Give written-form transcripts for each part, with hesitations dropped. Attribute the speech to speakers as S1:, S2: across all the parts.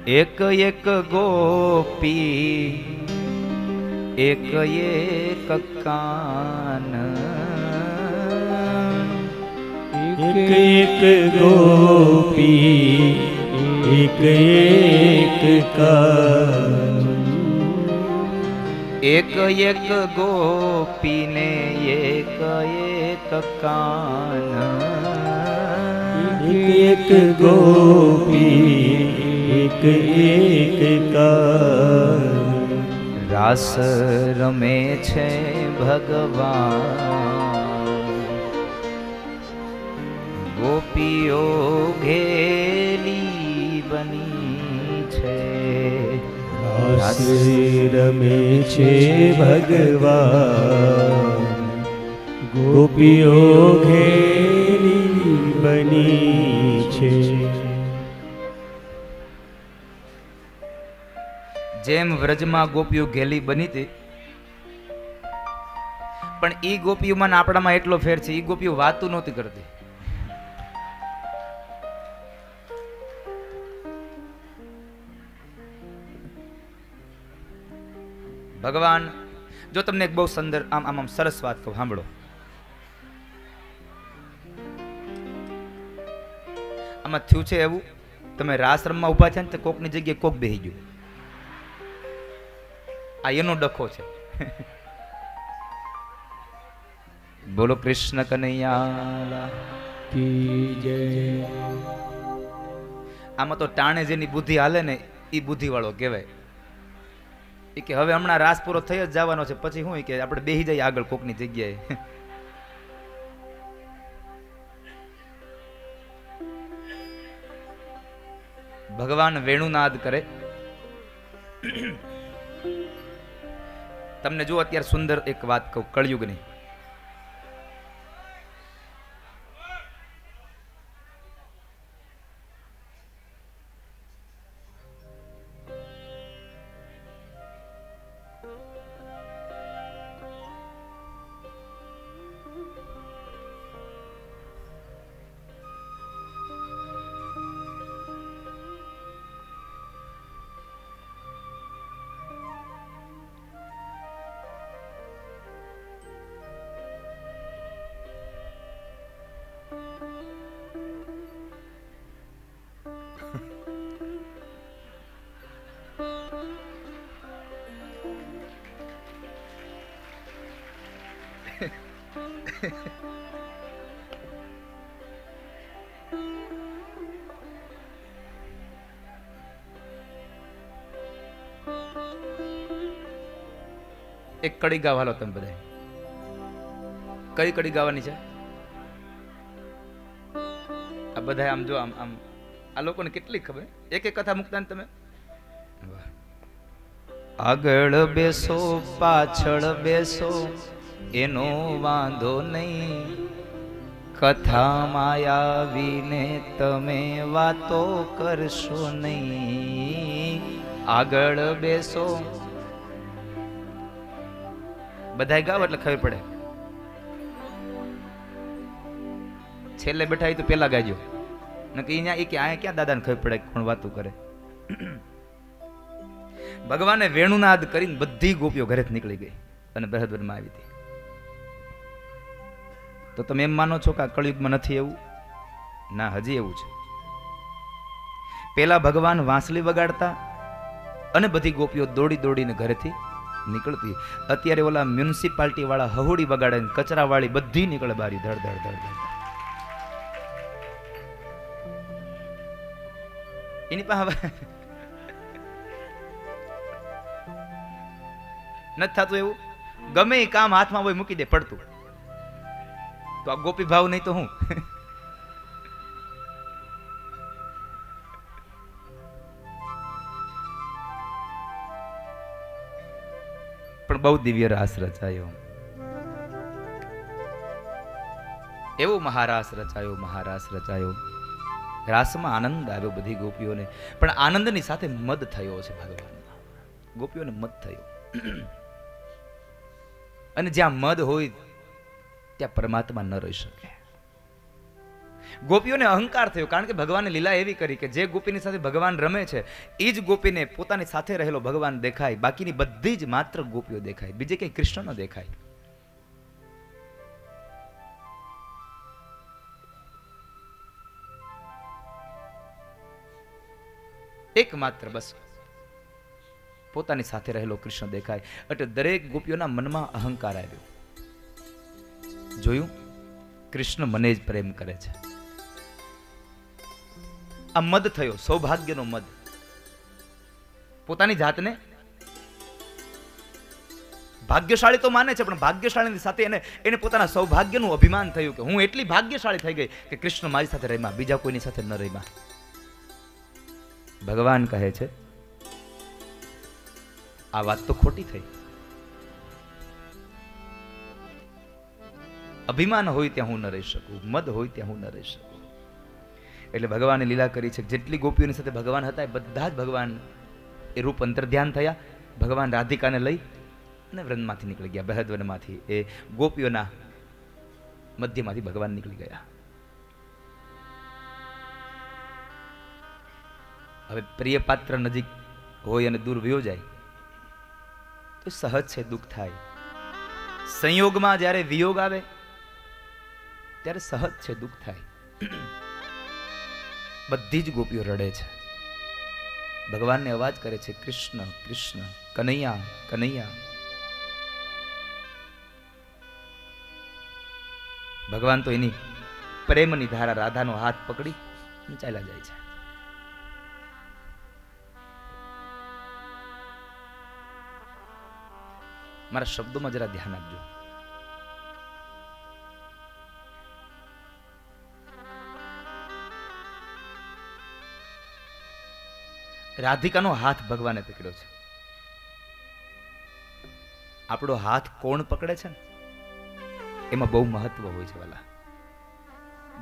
S1: એક એક ગોપી એક એક કાન,
S2: એક એક ગોપી એક એક કાન,
S1: એક એક ગોપીને એક એક કાન,
S2: એક એક ગોપી એક એક કાન.
S1: રાસ રમે છે ભગવાન, ગોપીઓ ઘેલી બની છે.
S2: રાસ રમે છે ભગવાન, ગોપીઓ ઘેરી બની છે.
S1: જેમ વ્રજમાં ગોપીઓ ઘેલી બની હતી, પણ ઈ ગોપીઓમાં ને આપણામાં એટલો ફેર છે, ઈ ગોપીઓ વાતું નહોતી કરતી. ભગવાન, જો તમને એક બહુ સુંદર આમ આમ આમ સરસ વાત કહું, સાંભળો. આમાં થયું છે એવું, તમે રાસ રમવા ઉભા છે ને તો કોકની જગ્યાએ કોક બેહી ગયું. આ એનો ડખો છે. બોલો કૃષ્ણ કનૈયા
S2: કી જય.
S1: આમાં તો ટાણે જેની બુદ્ધિ હાલે ને એ બુદ્ધિ વાળો કહેવાય. એ કે હવે હમણાં રાસ પૂરો થઈ જ જવાનો છે, પછી શું કે આપણે બેહી જઈએ આગળ કોકની જગ્યાએ. ભગવાન વેણુનાદ કરે. તમને જો અત્યારે સુંદર એક વાત કહું, કળયુગની. એક કડી ગાવ હાલો તમે બધા. કઈ કડી ગાવાની છે? આ બધા આમ જો આમ આમ આ લોકોને કેટલી ખબર, એક એક કથા મૂકતા ને તમે. આગળ બેસો પાછળ બેસો એનો વાંધો નહીં, કથામાં આવીને તમે વાતો કરશો નહીં. આગળ બેસો. બધાય ગાવ એટલે ખબર પડે. છેલ્લે બેઠા તો પેલા ગાજો, નકે અહીંયા કે આયા ક્યાં દાદાને ખબર પડે કોણ વાતું કરે. ભગવાને વેણુનાદ કરીને બધી ગોપીઓ ઘરેથી નીકળી ગઈ અને બૃહદવનમાં આવી હતી. તો તમે એમ માનો છો કે આ કળયુગમાં નથી એવું? ના, હજી એવું છે. પેલા ભગવાન વાંસળી વગાડતા અને બધી ગોપીઓ દોડી દોડીને ઘરેથી નીકળતી. અત્યારે ઓલા મ્યુનિસિપાલિટી વાળા હહોડી વગાડે, કચરા વાળી બધી નીકળે બારી, ધડ ધડ ધડ ધડ. એની પાસે નથી થતું એવું. ગમે એ કામ હાથમાં હોય મૂકી દે પડતું. તો આ ગોપી ભાવ નહીં તો હું. પણ બહુ દિવ્ય રાસ રચાયો. એવો મહારાસ રચાયો, મહારાસ રચાયો. રાસમાં આનંદ આવ્યો બધી ગોપીઓને, પણ આનંદની સાથે મદ થયો છે ભગવાનનો. ગોપીઓને મદ થયો. અને જ્યાં મદ હોય ત્યાં પરમાત્મા ન રહી શકે. ગોપીઓને અહંકાર થયો, કારણ કે ભગવાને લીલા એવી કરી કે જે ગોપીની સાથે ભગવાન રમે છે એ જ ગોપીને પોતાની સાથે રહેલો ભગવાન દેખાય, બાકીની બધી જ માત્ર ગોપીઓ દેખાય, બીજે કઈ કૃષ્ણ ન દેખાય. એકમાત્ર બસ પોતાની સાથે રહેલો કૃષ્ણ દેખાય. એટલે દરેક ગોપીઓના મનમાં અહંકાર આવ્યો. જોયું, કૃષ્ણ મને જ પ્રેમ કરે છે. આ મદ થયો, સૌભાગ્યનો મદ. પોતાની જાતને ભાગ્યશાળી તો માને છે, પણ ભાગ્યશાળીની સાથે એને પોતાના સૌભાગ્યનું અભિમાન થયું કે હું એટલી ભાગ્યશાળી થઈ ગઈ કે કૃષ્ણ મારી સાથે રમ્યા, બીજા કોઈની સાથે ન રમ્યા. ભગવાન કહે છે આ વાત તો ખોટી થઈ. અભિમાન હોય ત્યાં હું ન રહી શકું, મદ હોય ત્યાં હું ન રહી શકું. એટલે ભગવાને લીલા કરી છે. જેટલી ગોપીઓની સાથે ભગવાન હતા એ બધા જ ભગવાન એ રૂપ અંતર્ધ્યાન થયા. ભગવાન રાધિકાને લઈ અને વૃંદમાંથી નીકળી ગયા, બૃહદવનમાંથી, એ ગોપીઓના મધ્યમાંથી ભગવાન નીકળી ગયા. હવે પ્રિય પાત્ર નજીક હોય અને દૂર વયો જાય તો સહજ છે દુઃખ થાય. સંયોગમાં જ્યારે વિયોગ આવે ત્યારે સહજ છે દુઃખ થાય. બધી જ ગોપીઓ રડે છે, ભગવાનને અવાજ કરે છે કૃષ્ણ કૃષ્ણ, કનૈયા કનૈયા. ભગવાન તો એની પ્રેમની ધારા રાધાનો હાથ પકડી ચાલ્યા જાય છે. મારા શબ્દોમાં જરા ધ્યાન આપજો. રાધિકાનો હાથ ભગવાને પકડ્યો છે. આપણો હાથ કોણ પકડે છે ને એમાં બહુ મહત્વ હોય છે વાલા,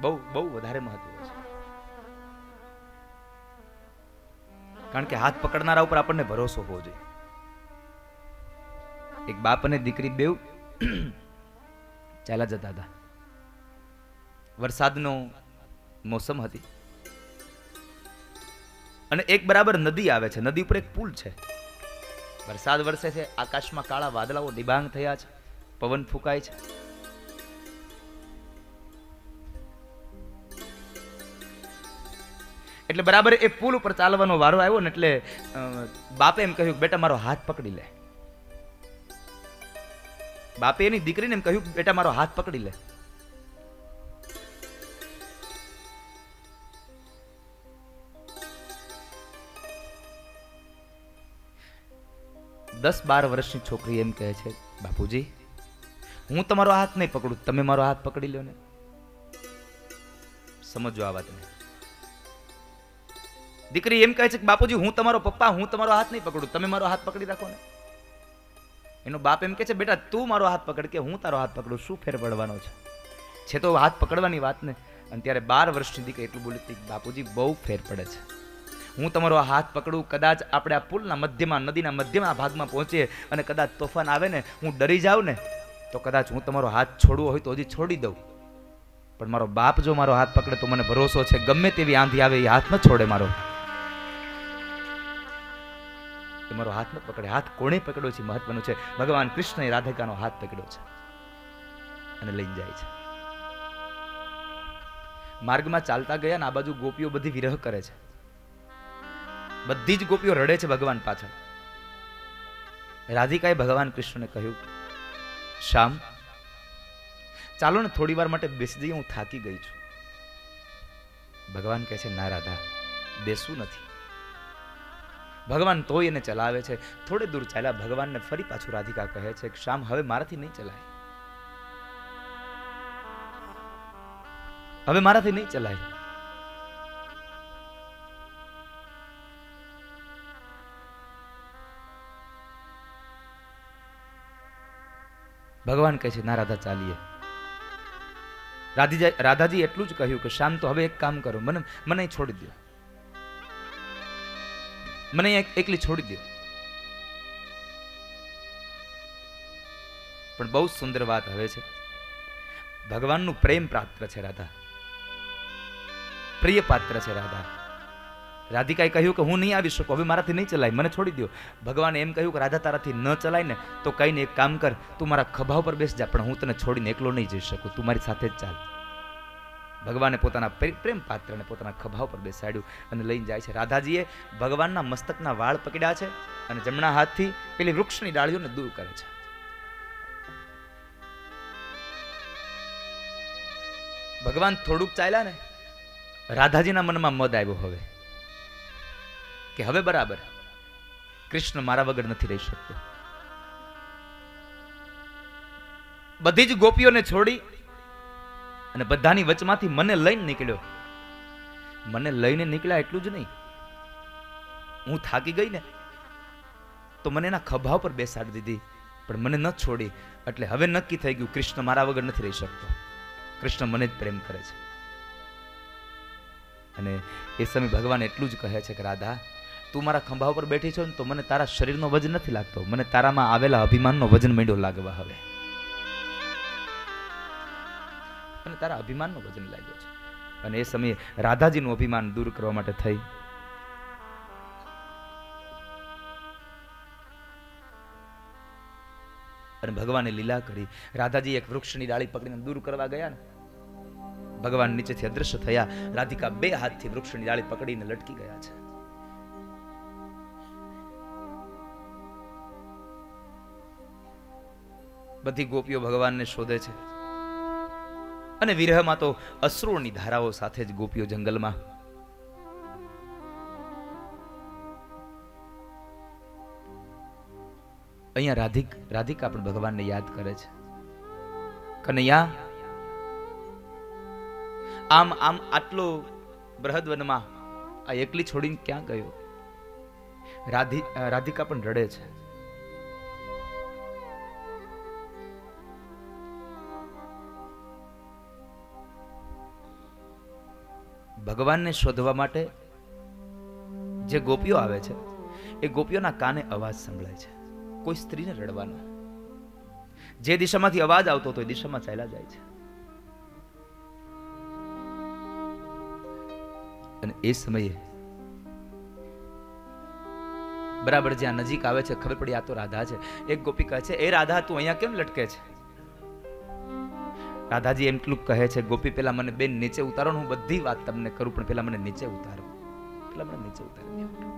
S1: બહુ બહુ વધારે મહત્વ હોય છે. કારણ કે હાથ પકડનારા ઉપર આપણને ભરોસો હોવો જોઈએ. એક બાપ અને દીકરી બેવ ચાલ્યા જતા હતા. વરસાદનો મોસમ હતી અને એક બરાબર નદી આવે છે. નદી ઉપર એક પુલ છે. વરસાદ વરસે છે, આકાશમાં કાળા વાદળાઓ ડિબાંગ થયા છે, પવન ફૂંકાય છે. એટલે બરાબર એ પુલ ઉપર ચાલવાનો વારો આવ્યો ને એટલે બાપે એમ કહ્યું બેટા મારો હાથ પકડી લે. બાપે એની દીકરીને એમ કહ્યું બેટા મારો હાથ પકડી લે. દસ 12 વર્ષની છોકરી એમ કહે છે બાપુજી હું તમારો હાથ નહીં પકડું, તમે મારો હાથ પકડી લો ને. સમજો આ વાતને. દીકરી એમ કહે છે કે બાપુજી હું તમારો પપ્પા, હું તમારો હાથ નહીં પકડું, તમે મારો હાથ પકડી રાખો ને. એનો બાપ એમ કહે છે બેટા તું મારો હાથ પકડ કે હું તારો હાથ પકડું, શું ફેર પડવાનો છે તો હાથ પકડવાની વાત ને. અને ત્યારે 12 વર્ષની દીકરી એટલું બોલી હતી બાપુજી બહુ ફેર પડે છે. હું તમારો હાથ પકડું, કદાચ આપણે આ પુલના મધ્યમાં, નદીના મધ્યમાં ભાગમાં પહોંચીએ અને કદાચ તોફાન આવે ને, હું ડરી જાઉં ને તો કદાચ હું તમારો હાથ છોડવો હોય તો હજી છોડી દઉં, પણ મારો બાપ જો મારો હાથ પકડે તો મને ભરોસો છે ગમે તેવી આંધી આવે એ હાથ ન છોડે મારો. મારો હાથ ન પકડે. હાથ કોણે પકડ્યો છે મહત્વનું છે. ભગવાન કૃષ્ણએ રાધિકાનો હાથ પકડ્યો છે અને લઈ જાય છે. માર્ગમાં ચાલતા ગયા ને આ બાજુ ગોપીઓ બધી વિરહ કરે છે. બધી જ ગોપીઓ રડે છે ભગવાન પાછળ. રાધિકાએ ભગવાન કૃષ્ણને કહ્યું શ્યામ ચાલો ને થોડી વાર માટે બેસી જઈએ, હું થાકી ગઈ છું. ભગવાન કહે છે ના રાધા બેસવું નથી. ભગવાન તોય એને ચલાવે છે. થોડે દૂર ચાલ્યા, ભગવાનને ફરી પાછું રાધિકા કહે છે કે શ્યામ હવે મારાથી નહીં ચલાય, હવે મારાથી નહીં ચલાય. ભગવાન કહે છે ના રાધા ચાલીએ. રાધાજી એટલું જ કહ્યું કે શ્યામ તો હવે એક કામ કરો, મને છોડી દો, મને એકલી છોડી દો. પણ બહુ સુંદર વાત હવે છે. ભગવાનનું પ્રેમ પાત્ર છે રાધા. પ્રિય પાત્ર છે રાધા. રાધિકાએ કહ્યું કે હું નહીં આવી શકું, હવે મારાથી નહીં ચલાય, મને છોડી દો. ભગવાને એમ કહ્યું કે રાધા તારાથી ન ચલાય ને તો કઈ ને એક કામ કર, તું મારા ખભા ઉપર બેસ જા, પણ હું તને છોડીને એકલો નહીં જઈ શકું, તું મારી સાથે જ ચાલ. ભગવાને પોતાના પ્રેમ પાત્રને પોતાના ખભા ઉપર બેસાડ્યું અને લઈને જાય છે. રાધાજીએ ભગવાનના મસ્તકના વાળ પકડ્યા છે અને જમણા હાથથી પેલી વૃક્ષની ડાળીઓને દૂર કરે છે. ભગવાન થોડુંક ચાલ્યા ને, રાધાજીના મનમાં મદ આવ્યો હવે કે હવે બરાબર, કૃષ્ણ મારા વગર નથી રહી શકતો. બધી જ ગોપીઓને છોડી અને બધાની વચમાંથી મને લઈને નીકળ્યો. મને લઈને નીકળ્યા એટલું જ નહીં, હું થાકી ગઈ ને તો મને એના ખભા પર બેસાડી દીધી, પણ મને ન છોડી. એટલે હવે નક્કી થઈ ગયું કૃષ્ણ મારા વગર નથી રહી શકતો, કૃષ્ણ મને જ પ્રેમ કરે છે. અને એ સમય ભગવાન એટલું જ કહે છે કે રાધા, તું મારા ખંભા ઉપર બેઠી છો ને તો મને તારા શરીરનો વજન નથી લાગતો, મને તારામાં આવેલા અભિમાનનો વજન માંડ્યો લાગવા હવે. અને તારા અભિમાનનો વજન લાગ્યો છે. અને એ સમયે રાધાજીનું અભિમાન દૂર કરવા માટે થઈ અને ભગવાને લીલા કરી. રાધાજી એક વૃક્ષની ડાળી પકડીને દૂર કરવા ગયા ને, ભગવાન નીચેથી અદ્રશ્ય થયા. રાધિકા બે હાથથી વૃક્ષની ડાળી પકડીને લટકી ગયા છે. બધી ગોપીઓ ભગવાનને શોધે છે અને વિરહમાં તો અશ્રુની ધારાઓ સાથે જ ગોપીઓ જંગલમાં. અહીંયા રાધિકા પણ ભગવાનને યાદ કરે છે. કનૈયા, આમ આમ આટલો બૃહદવનમાં આ એકલી છોડીને ક્યાં ગયો? રાધિકા પણ રડે છે. ભગવાનને શોધવા માટે જે ગોપીઓ આવે છે એ ગોપીઓના કાને અવાજ સંભળાય છે, કોઈ સ્ત્રીને રડવાનો. જે દિશામાંથી અવાજ આવતો હતો એ દિશામાં ચાલ્યા જાય છે. અને એ સમયે બરાબર જ્યાં નજીક આવે છે ખબર પડી આ તો રાધા છે. એક ગોપી કહે છે, એ રાધા તું અહીંયા કેમ લટકે છે? રાધાજી એટલું કહે છે, ગોપી પેલા મને બેન નીચે ઉતારો, હું બધી વાત તમને કરું, પણ પેલા મને નીચે ઉતારો, પેલા મને નીચે ઉતારી દો.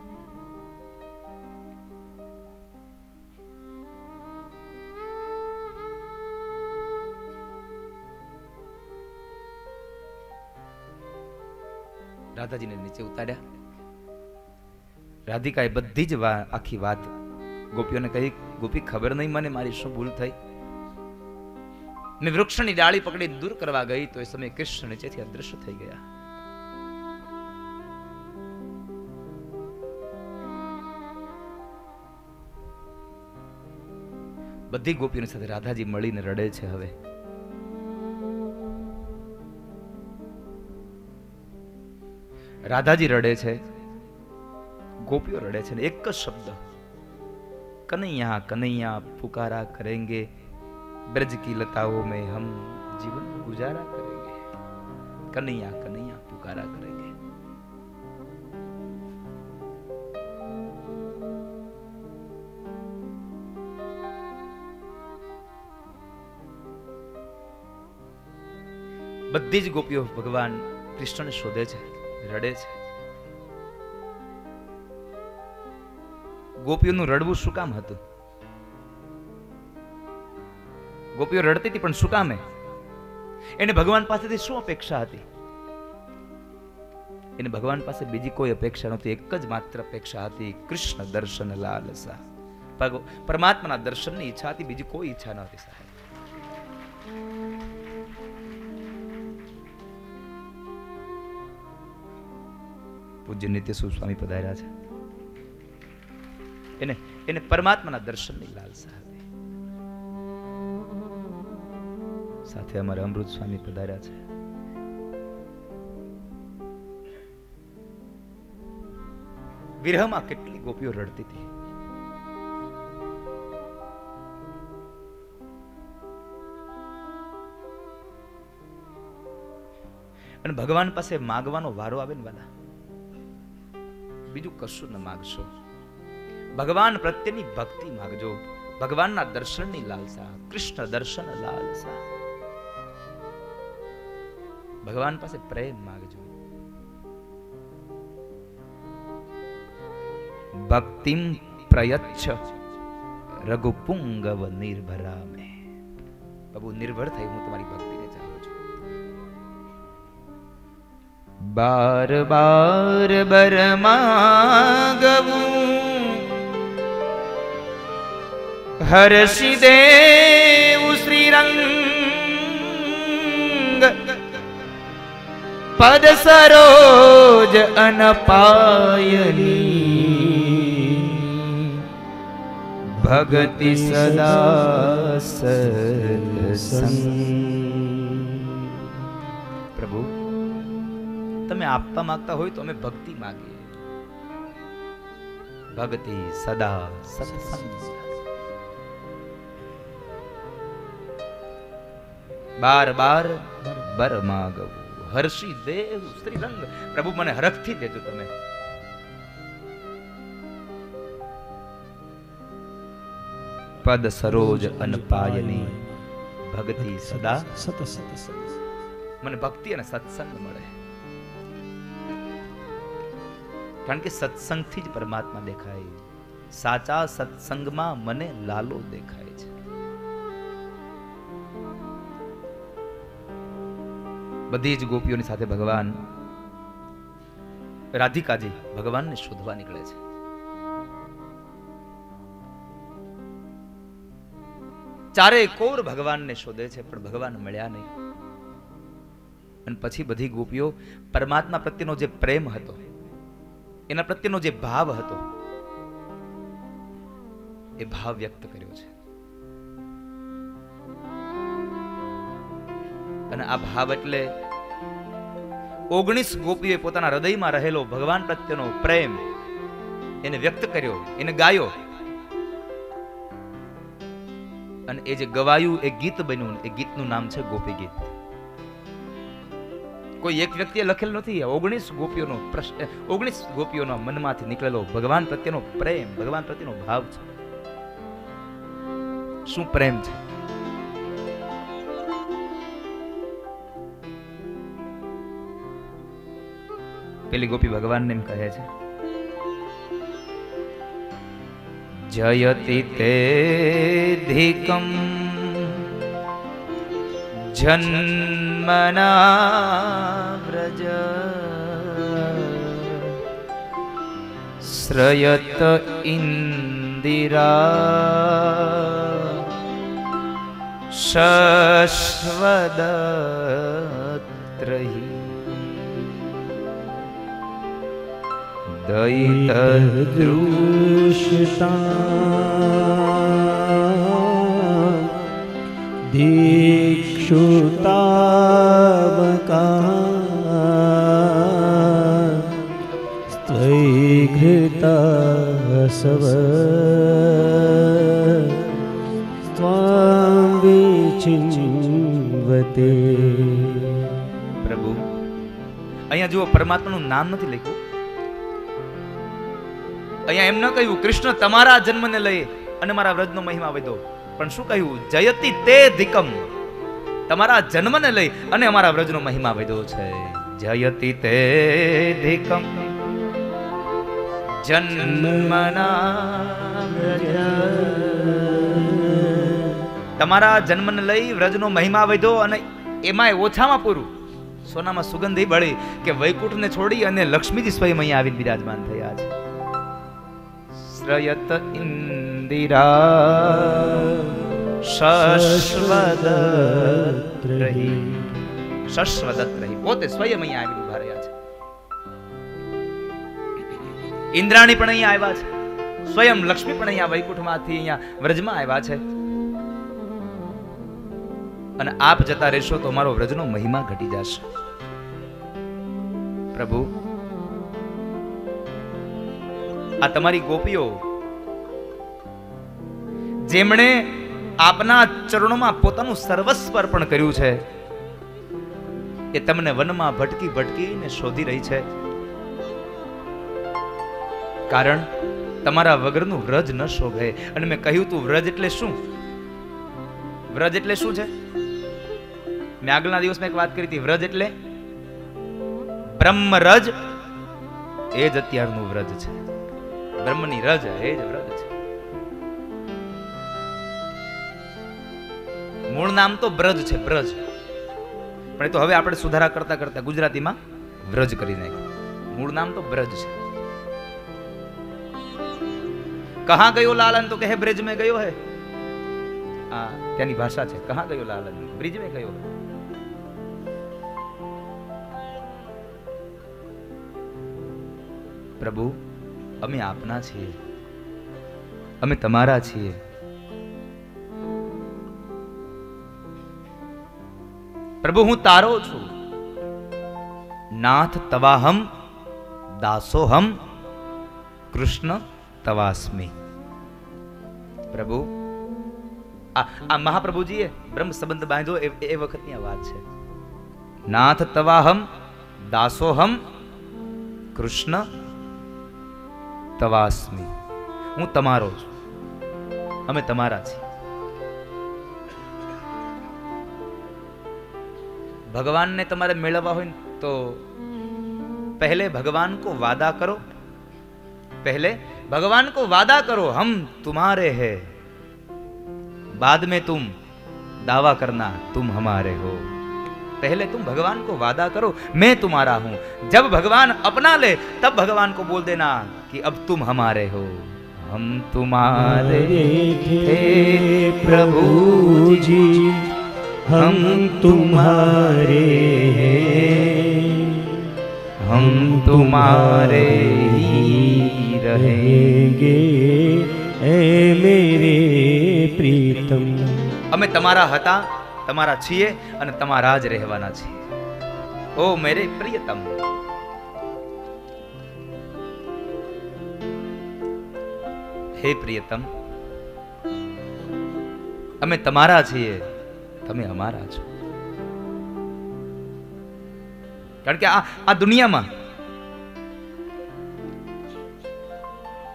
S1: રાધાજીને નીચે ઉતાર્યા. રાધિકાએ બધી જ આખી વાત ગોપીઓને કહી. ગોપી, ખબર નહીં મને મારી શું ભૂલ થઈ, મેં વૃક્ષની ડાળી પકડી દૂર કરવા ગઈ તો એ સમયે કૃષ્ણ નીચેથી અદ્રશ્ય થઈ ગયા. બધી ગોપીઓની સાથે રાધાજી મળીને રડે છે. હવે રાધાજી રડે છે, ગોપીઓ રડે છે, એક જ શબ્દ, કનૈયા કનૈયા પુકારા કરેંગે, ब्रज की लताओं में हम जीवन गुजारा करेंगे, कन्हैया कन्हैया पुकारा करेंगे. બધી જ ગોપીઓ ભગવાન કૃષ્ણને શોધે છે, રડે છે. ગોપીઓનું રડવું શું કામ હતું? ગોપીઓ રડતી હતી પણ શું કામે? એને ભગવાન પાસેથી શું અપેક્ષા હતી? એને ભગવાન પાસે બીજી કોઈ અપેક્ષા નહોતી, એક જ માત્ર અપેક્ષા હતી, કૃષ્ણ દર્શન લાલસા. પરમાત્માના દર્શનની ઈચ્છા હતી, બીજી કોઈ ઈચ્છા નહોતી સાહેબ. પૂજ્ય નિત્યસુખ સ્વામી પધાર્યા છે. એને પરમાત્માના દર્શનની લાલસા હતી. સાથે અમારા અમૃત સ્વામી પધાર્યા છે. વિરહમાં કેટલી ગોપીઓ રડતી હતી. અને ભગવાન પાસે માગવાનો વારો આવે ને વાલા, બીજું કશું ન માગશો, ભગવાન પ્રત્યેની ભક્તિ માગજો, ભગવાનના દર્શનની લાલસા, કૃષ્ણ દર્શન લાલસા, ભગવાન પાસે પ્રેમ માગજો. ભક્તિમ પ્રયચ્છ રઘુપુંગવ નિર્ભરા મે. પ્રભુ નિર્ભર થઈ હું તમારી ભક્તિને ચાહું છું. બાર બાર બરમાગવું હર્ષિ દેવ શ્રીરંગ પદ સરોજ અનપાયની ભગતિ સદા સત્સંગ. પ્રભુ તમે આપવા માંગતા હોય તો અમે ભક્તિ માંગીએ, ભક્તિ સદા સત્સંગ. બાર બાર બર માગવું હર્ષિ દેવ શ્રીરંગ. પ્રભુ મને હરખથી દેજો તમે. પદ સરોજ અનપાયની ભક્તિ સદા સત્સંગ. મને ભક્તિ અને સત્સંગ મળે, કારણ કે સત્સંગથી જ પરમાત્મા દેખાય. સાચા સત્સંગમાં મને લાલો દેખાય છે. બધી જ ગોપીઓની સાથે ભગવાન રાધિકાજી ભગવાનને શોધવા નીકળે છે. ચારે કોર ભગવાનને શોધે છે, પણ ભગવાન મળ્યા નહીં. અને પછી બધી ગોપીઓ પરમાત્મા પ્રત્યેનો જે પ્રેમ હતો, એના પ્રત્યેનો જે ભાવ હતો, એ ભાવ વ્યક્ત કર્યો છે. અને આ ભાવ એટલે 19 ગોપીઓએ પોતાના હૃદયમાં રહેલો ભગવાન પ્રત્યેનો પ્રેમ એને વ્યક્ત કર્યો, એને ગાયો. અને એ જે ગવાયું એ ગીત બન્યું, એ ગીતનું નામ છે ગોપી ગીત. કોઈ એક વ્યક્તિએ લખેલ નથી. 19 ગોપીઓનો પ્રશ્ન, 19 ગોપીઓના મનમાંથી નીકળેલો ભગવાન પ્રત્યેનો પ્રેમ, ભગવાન પ્રત્યેનો ભાવ છે. શું પ્રેમ છે! પેલી ગોપી ભગવાનને એમ કહે છે, જયતિ તેધિકમ જન્મના વ્રજ શ્રયત ઇન્દિરા શશ્વદત્રહી
S2: દૈતદૃષ્ટા દીક્ષુતાવકા સ્ત્વૈઘૃતા સવ ત્વાં વિચિન્વતે.
S1: પ્રભુ અહીંયા જુઓ, પરમાત્માનું નામ નથી લખ્યું. અહીંયા એમ ન કહ્યું કૃષ્ણ તમારા જન્મને લઈ અને મારા વ્રજનો મહિમા વધ્યો, પણ શું કહ્યું? જયતિ તે ધીકમ, તમારા જન્મને લઈ અને અમારા વ્રજનો મહિમા વધ્યો છે. જયતિ તે ધીકમ જન્મના વ્રજ, તમારા જન્મને લઈ વ્રજનો મહિમા વધ્યો. અને એમાંય ઓછામાં પૂરું સોનામાં સુગંધી બળી કે વૈકુંઠને છોડી અને લક્ષ્મીજી સ્વયં અહીંયા આવીને બિરાજમાન થયા છે. શ્રયત ઇન્દિરા શશ્વદત્રહી, શશ્વદત્રહી પોતે સ્વયં અહીંયા આવીને ઉભા રહ્યા છે. ઇન્દ્રાણી પણ અહીંયા આવ્યા છે, સ્વયં લક્ષ્મી પણ અહીંયા વૈકુંઠમાંથી અહીંયા વ્રજમાં આવ્યા છે. અને આપ જતા રહેશો તો મારો વ્રજનો મહિમા ઘટી જશે. પ્રભુ આ તમારી ગોપીઓ જેમણે આપના ચરણોમાં પોતાનું સર્વસ્વ અર્પણ કર્યું છે, એ તમને વનમાં ભટકી ભટકીને શોધી રહી છે. કારણ તમારા વગરનું વ્રજ ન શોભે. અને મેં કહ્યું તું વ્રજ એટલે શું? વ્રજ એટલે શું છે? મેં આગળના દિવસમાં એક વાત કરી હતી. વ્રજ એટલે બ્રહ્મ રજ, એ જ અત્યારનું વ્રજ છે. બ્રહ્મની રજ એ જ વ્રજ છે. મૂળ નામ તો બ્રજ છે, બ્રજ. પણ એ તો હવે આપણે સુધારા કરતા કરતા ગુજરાતીમાં વ્રજ કરી નાખ્યું. મૂળ નામ તો બ્રજ છે. કહા ગયો લાલન? તો કહે બ્રિજ में ગયો હે. હા, ત્યાંની ભાષા છે. કહા ગયો લાલન? બ્રિજ में ગયો. પ્રભુ, અમે આપના છીએ, અમે તમારા છીએ. પ્રભુ, હું તારો છું. નાથ તવાહમ દાસોહમ કૃષ્ણ તવાસ્મી. પ્રભુ, આ મહાપ્રભુજીએ બ્રહ્મ સંબંધ બાંધ્યો એ વખતની આ વાત છે. નાથ તવાહમ દાસોહમ કૃષ્ણ તવાસ્મી. હું તમારો છું, અમે તમારા છીએ. ભગવાનને તમારે મેળવવા હોય તો पहले भगवान को वादा करो, पहले भगवान को वादा करो हम तुम्हारे हैं, बाद में तुम दावा करना तुम हमारे हो. पहले तुम भगवान को वादा करो मैं तुम्हारा हूं. जब भगवान अपना ले तब भगवान को बोल देना कि अब तुम हमारे हो. हम तुम्हारे थे प्रभु जी,
S2: हम तुम्हारे हैं,
S1: हम तुम्हारे ही रहेंगे
S2: ए मेरे प्रीतम.
S1: અમે તમારા હતા, તમારા છીએ અને તમારા જ રહેવાના છીએ. ઓ મેરે પ્રિયતમ. હે પ્રિયતમ, અમે તમારા છીએ, તમે અમારા છો. કારણ કે આ દુનિયામાં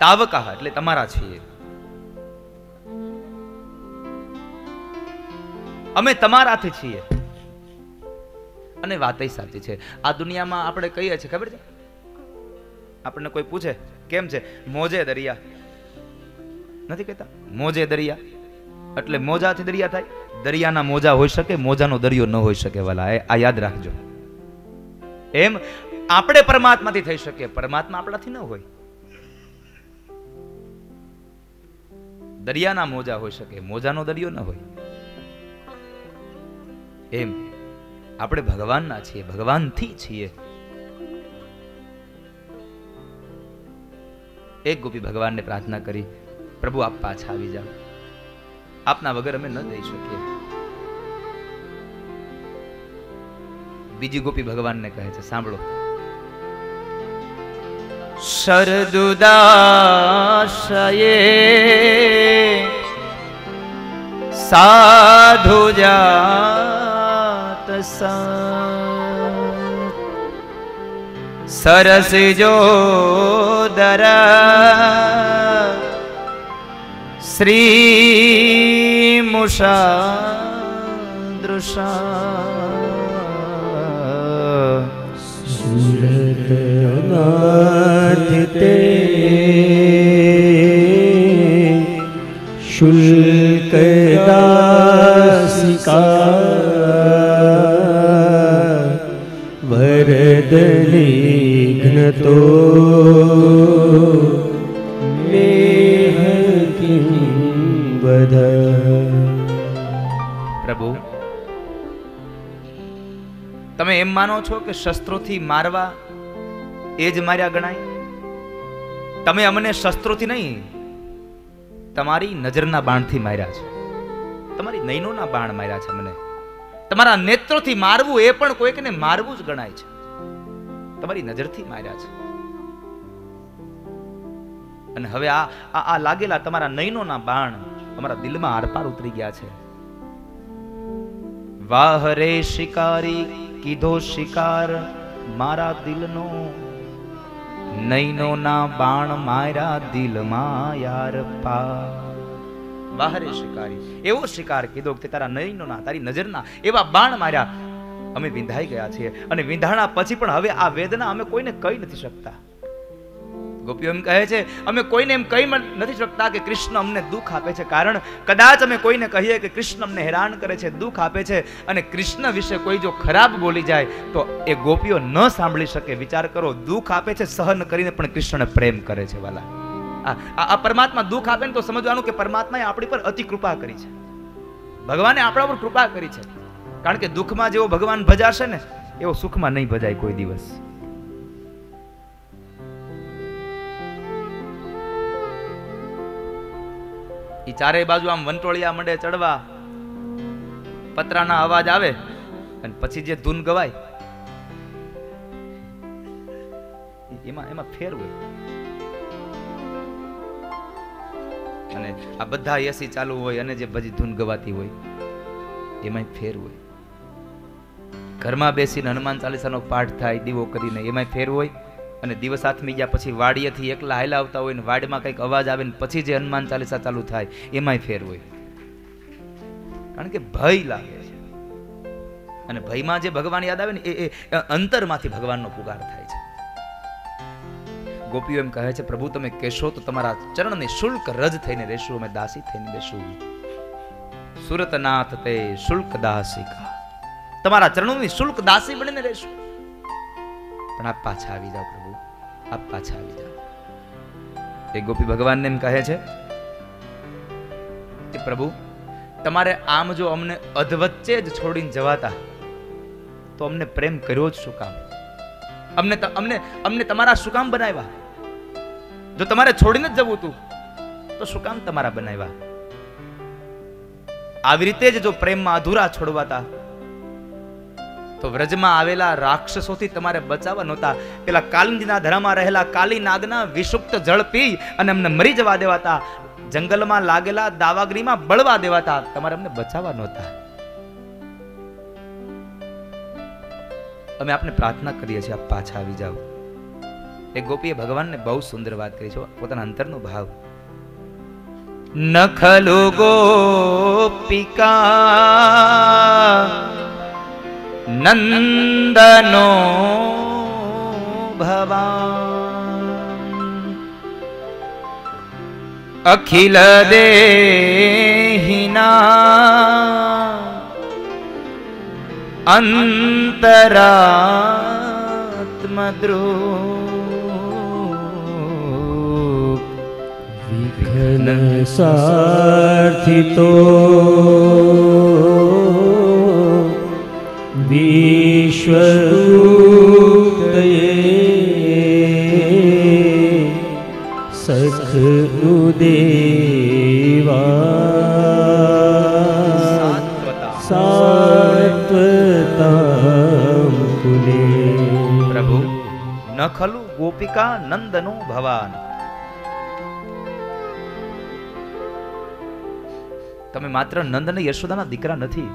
S1: તાવકા એટલે તમારા છીએ. અમે તમારાથી છીએ. અને વાત સાચી છે. આ દુનિયામાં આપણે કહીએ છીએ, ખબર છે? આપણને કોઈ પૂછે કેમ છે, મોજે દરિયા નથી કહેતા? મોજે દરિયા એટલે મોજાથી દરિયા થાય. દરિયાના મોજા હોઈ શકે, મોજાનો દરિયો ન હોઈ શકે. વાલા, આ યાદ રાખજો. એમ આપણે પરમાત્માથી થઈ શકીએ, પરમાત્મા આપણાથી ન હોય. દરિયાના મોજા હોઈ શકે, મોજાનો દરિયો ન હોય. એમ આપણે ભગવાનના છીએ, ભગવાનથી છીએ. એક ગોપી ભગવાનને પ્રાર્થના કરી, પ્રભુ આપ પાછા આવી જાઓ, આપના વગર અમે ન જઈ શકીએ. બીજી ગોપી ભગવાનને કહે છે, સાંભળો. શરદુદાશયે સાધુ જાત સરસિજો દરા શ્રી મુષા દૃશા
S2: સુરત અનાથ તે શુલ્ક દાસિકા વરદનિઘ્ન તો મેહ કિં વદ.
S1: પ્રભુ, તમે એમ માનો છો કે શસ્ત્રોથી મારવા એ જ માર્યા ગણાય? તમે અમને શસ્ત્રોથી નહીં, તમારી નજરના બાણથી માર્યા છે. તમારી નયનોના બાણ માર્યા છે અમને. તમારા નેત્રોથી મારવું એ પણ કોઈકને મારવું જ ગણાય છે. તમારી નજરથી માર્યા છે. અને હવે આ લાગેલા તમારા નયનોના બાણ અમારા દિલમાં આરપાર ઉતરી ગયા છે. વાહ રે શિકારી કીધો શિકાર મારા દિલનો, નૈનો ના બાણ મારા દિલમાં યાર પા. બાહરે શિકારી, એવો શિકાર કીધો કે તારા નૈનો ના, તારી નજરના એવા બાણ માર્યા, અમે વિંધાઈ ગયા છીએ. અને વિંધાણા પછી પણ હવે આ વેદના અમે કોઈને કહી નથી શકતા. ગોપીઓ એમ કહે છે, અમે કોઈને એમ કહી નથી શકતા કે કૃષ્ણ અમને દુઃખ આપે છે. કારણ કદાચ અમે કોઈને કહીએ કે કૃષ્ણ અમને હેરાન કરે છે, દુઃખ આપે છે, અને કૃષ્ણ વિશે કોઈ જો ખરાબ બોલી જાય તો એ ગોપીઓ ન સાંભળી શકે. વિચાર કરો, દુઃખ આપે છે સહન કરીને, પણ કૃષ્ણને પ્રેમ કરે છે. વાલા, આ પરમાત્મા દુઃખ આપે ને તો સમજવાનું કે પરમાત્માએ આપણી પર અતિ કૃપા કરી છે. ભગવાને આપણા પર કૃપા કરી છે. કારણ કે દુઃખમાં જેવો ભગવાન ભજાશે ને એવો સુખમાં નહીં ભજાય કોઈ દિવસ. ઈ ચારેય બાજુ આમ વંટોળિયા મંડે ચડવા, પતરાના અવાજ આવે અને પછી જે ધૂન ગવાય એમાં ફેર હોય. અને આ બધા એસી ચાલુ હોય અને જે બધી ધૂન ગવાતી હોય એમાં ફેર હોય. ઘરમાં બેસીને હનુમાન ચાલીસાનો પાઠ થાય દીવો કરીને, એમાં ફેર હોય. અને દિવસ આથમી ગયા પછી વાડીએથી એકલા હાલા આવતા હોય ને વાડમાં કંઈક અવાજ આવે ને પછી જે હનુમાન ચાલીસા ચાલુ થાય એમાંય ફેર હોય. કારણ કે ભય લાગે છે, અને ભયમાં જે ભગવાન યાદ આવે ને એ અંતરમાંથી ભગવાનનો પુકાર થાય છે. ગોપીઓ એમ કહે છે, પ્રભુ તમે કહેશો તો તમારા ચરણની શુલ્ક રજ થઈને રહેશું, અમે દાસી થઈને બેસું. સુરતનાથ તે શુલ્ક દાસિકા, તમારા ચરણોની શુલ્ક દાસી બનીને રહેશું. પણ આપ પાછા આવી જાઓ પ્રભુ, આપ પાછા આવી જાઓ. એ ગોપી ભગવાનને એમ કહે છે કે પ્રભુ તમારે આમ જો અમને અધવચ્ચે જ છોડીને જવાતા તો અમને પ્રેમ કર્યો જ શું કામ? અમને તમારા શું કામ બનાવ્યા? જો તમારે છોડીને જ જવું હતું તો શું કામ તમારા બનાવ્યા? આવી રીતે જ જો પ્રેમમાં અધૂરા છોડવાતા તો વ્રજમાં આવેલા રાક્ષસોથી તમારે બચાવવા નહોતા. પેલા કાલિંદીના ધરામાં રહેલા કાલી નાગના વિષુપ્ત જળ પી અને અમને મરી જવા દેવાતા. જંગલમાં લાગેલા દાવાગ્રીમાં બળવા દેવાતા. તમારે અમને બચાવવા નહોતા. અમે આપને પ્રાર્થના કરીએ છીએ, આપ પાછા આવી જાઓ. એ ગોપીએ ભગવાનને બહુ સુંદર વાત કરી છે, પોતાના અંતરનો ભાવ. ન ખલુ ગોપિકા નંદનો ભવાન, અખિલ દેહિના અંતરાત્મદ્રુપ,
S2: વિઘ્ન સાર્થિતો વિશ્વરૂપતયે સખુદેવા સાત્વતામ કુલે.
S1: પ્રભુ ન ખલુ ગોપિકા નંદનો ભવાન, તમે માત્ર નંદ અને યશોદાના દીકરા નથી,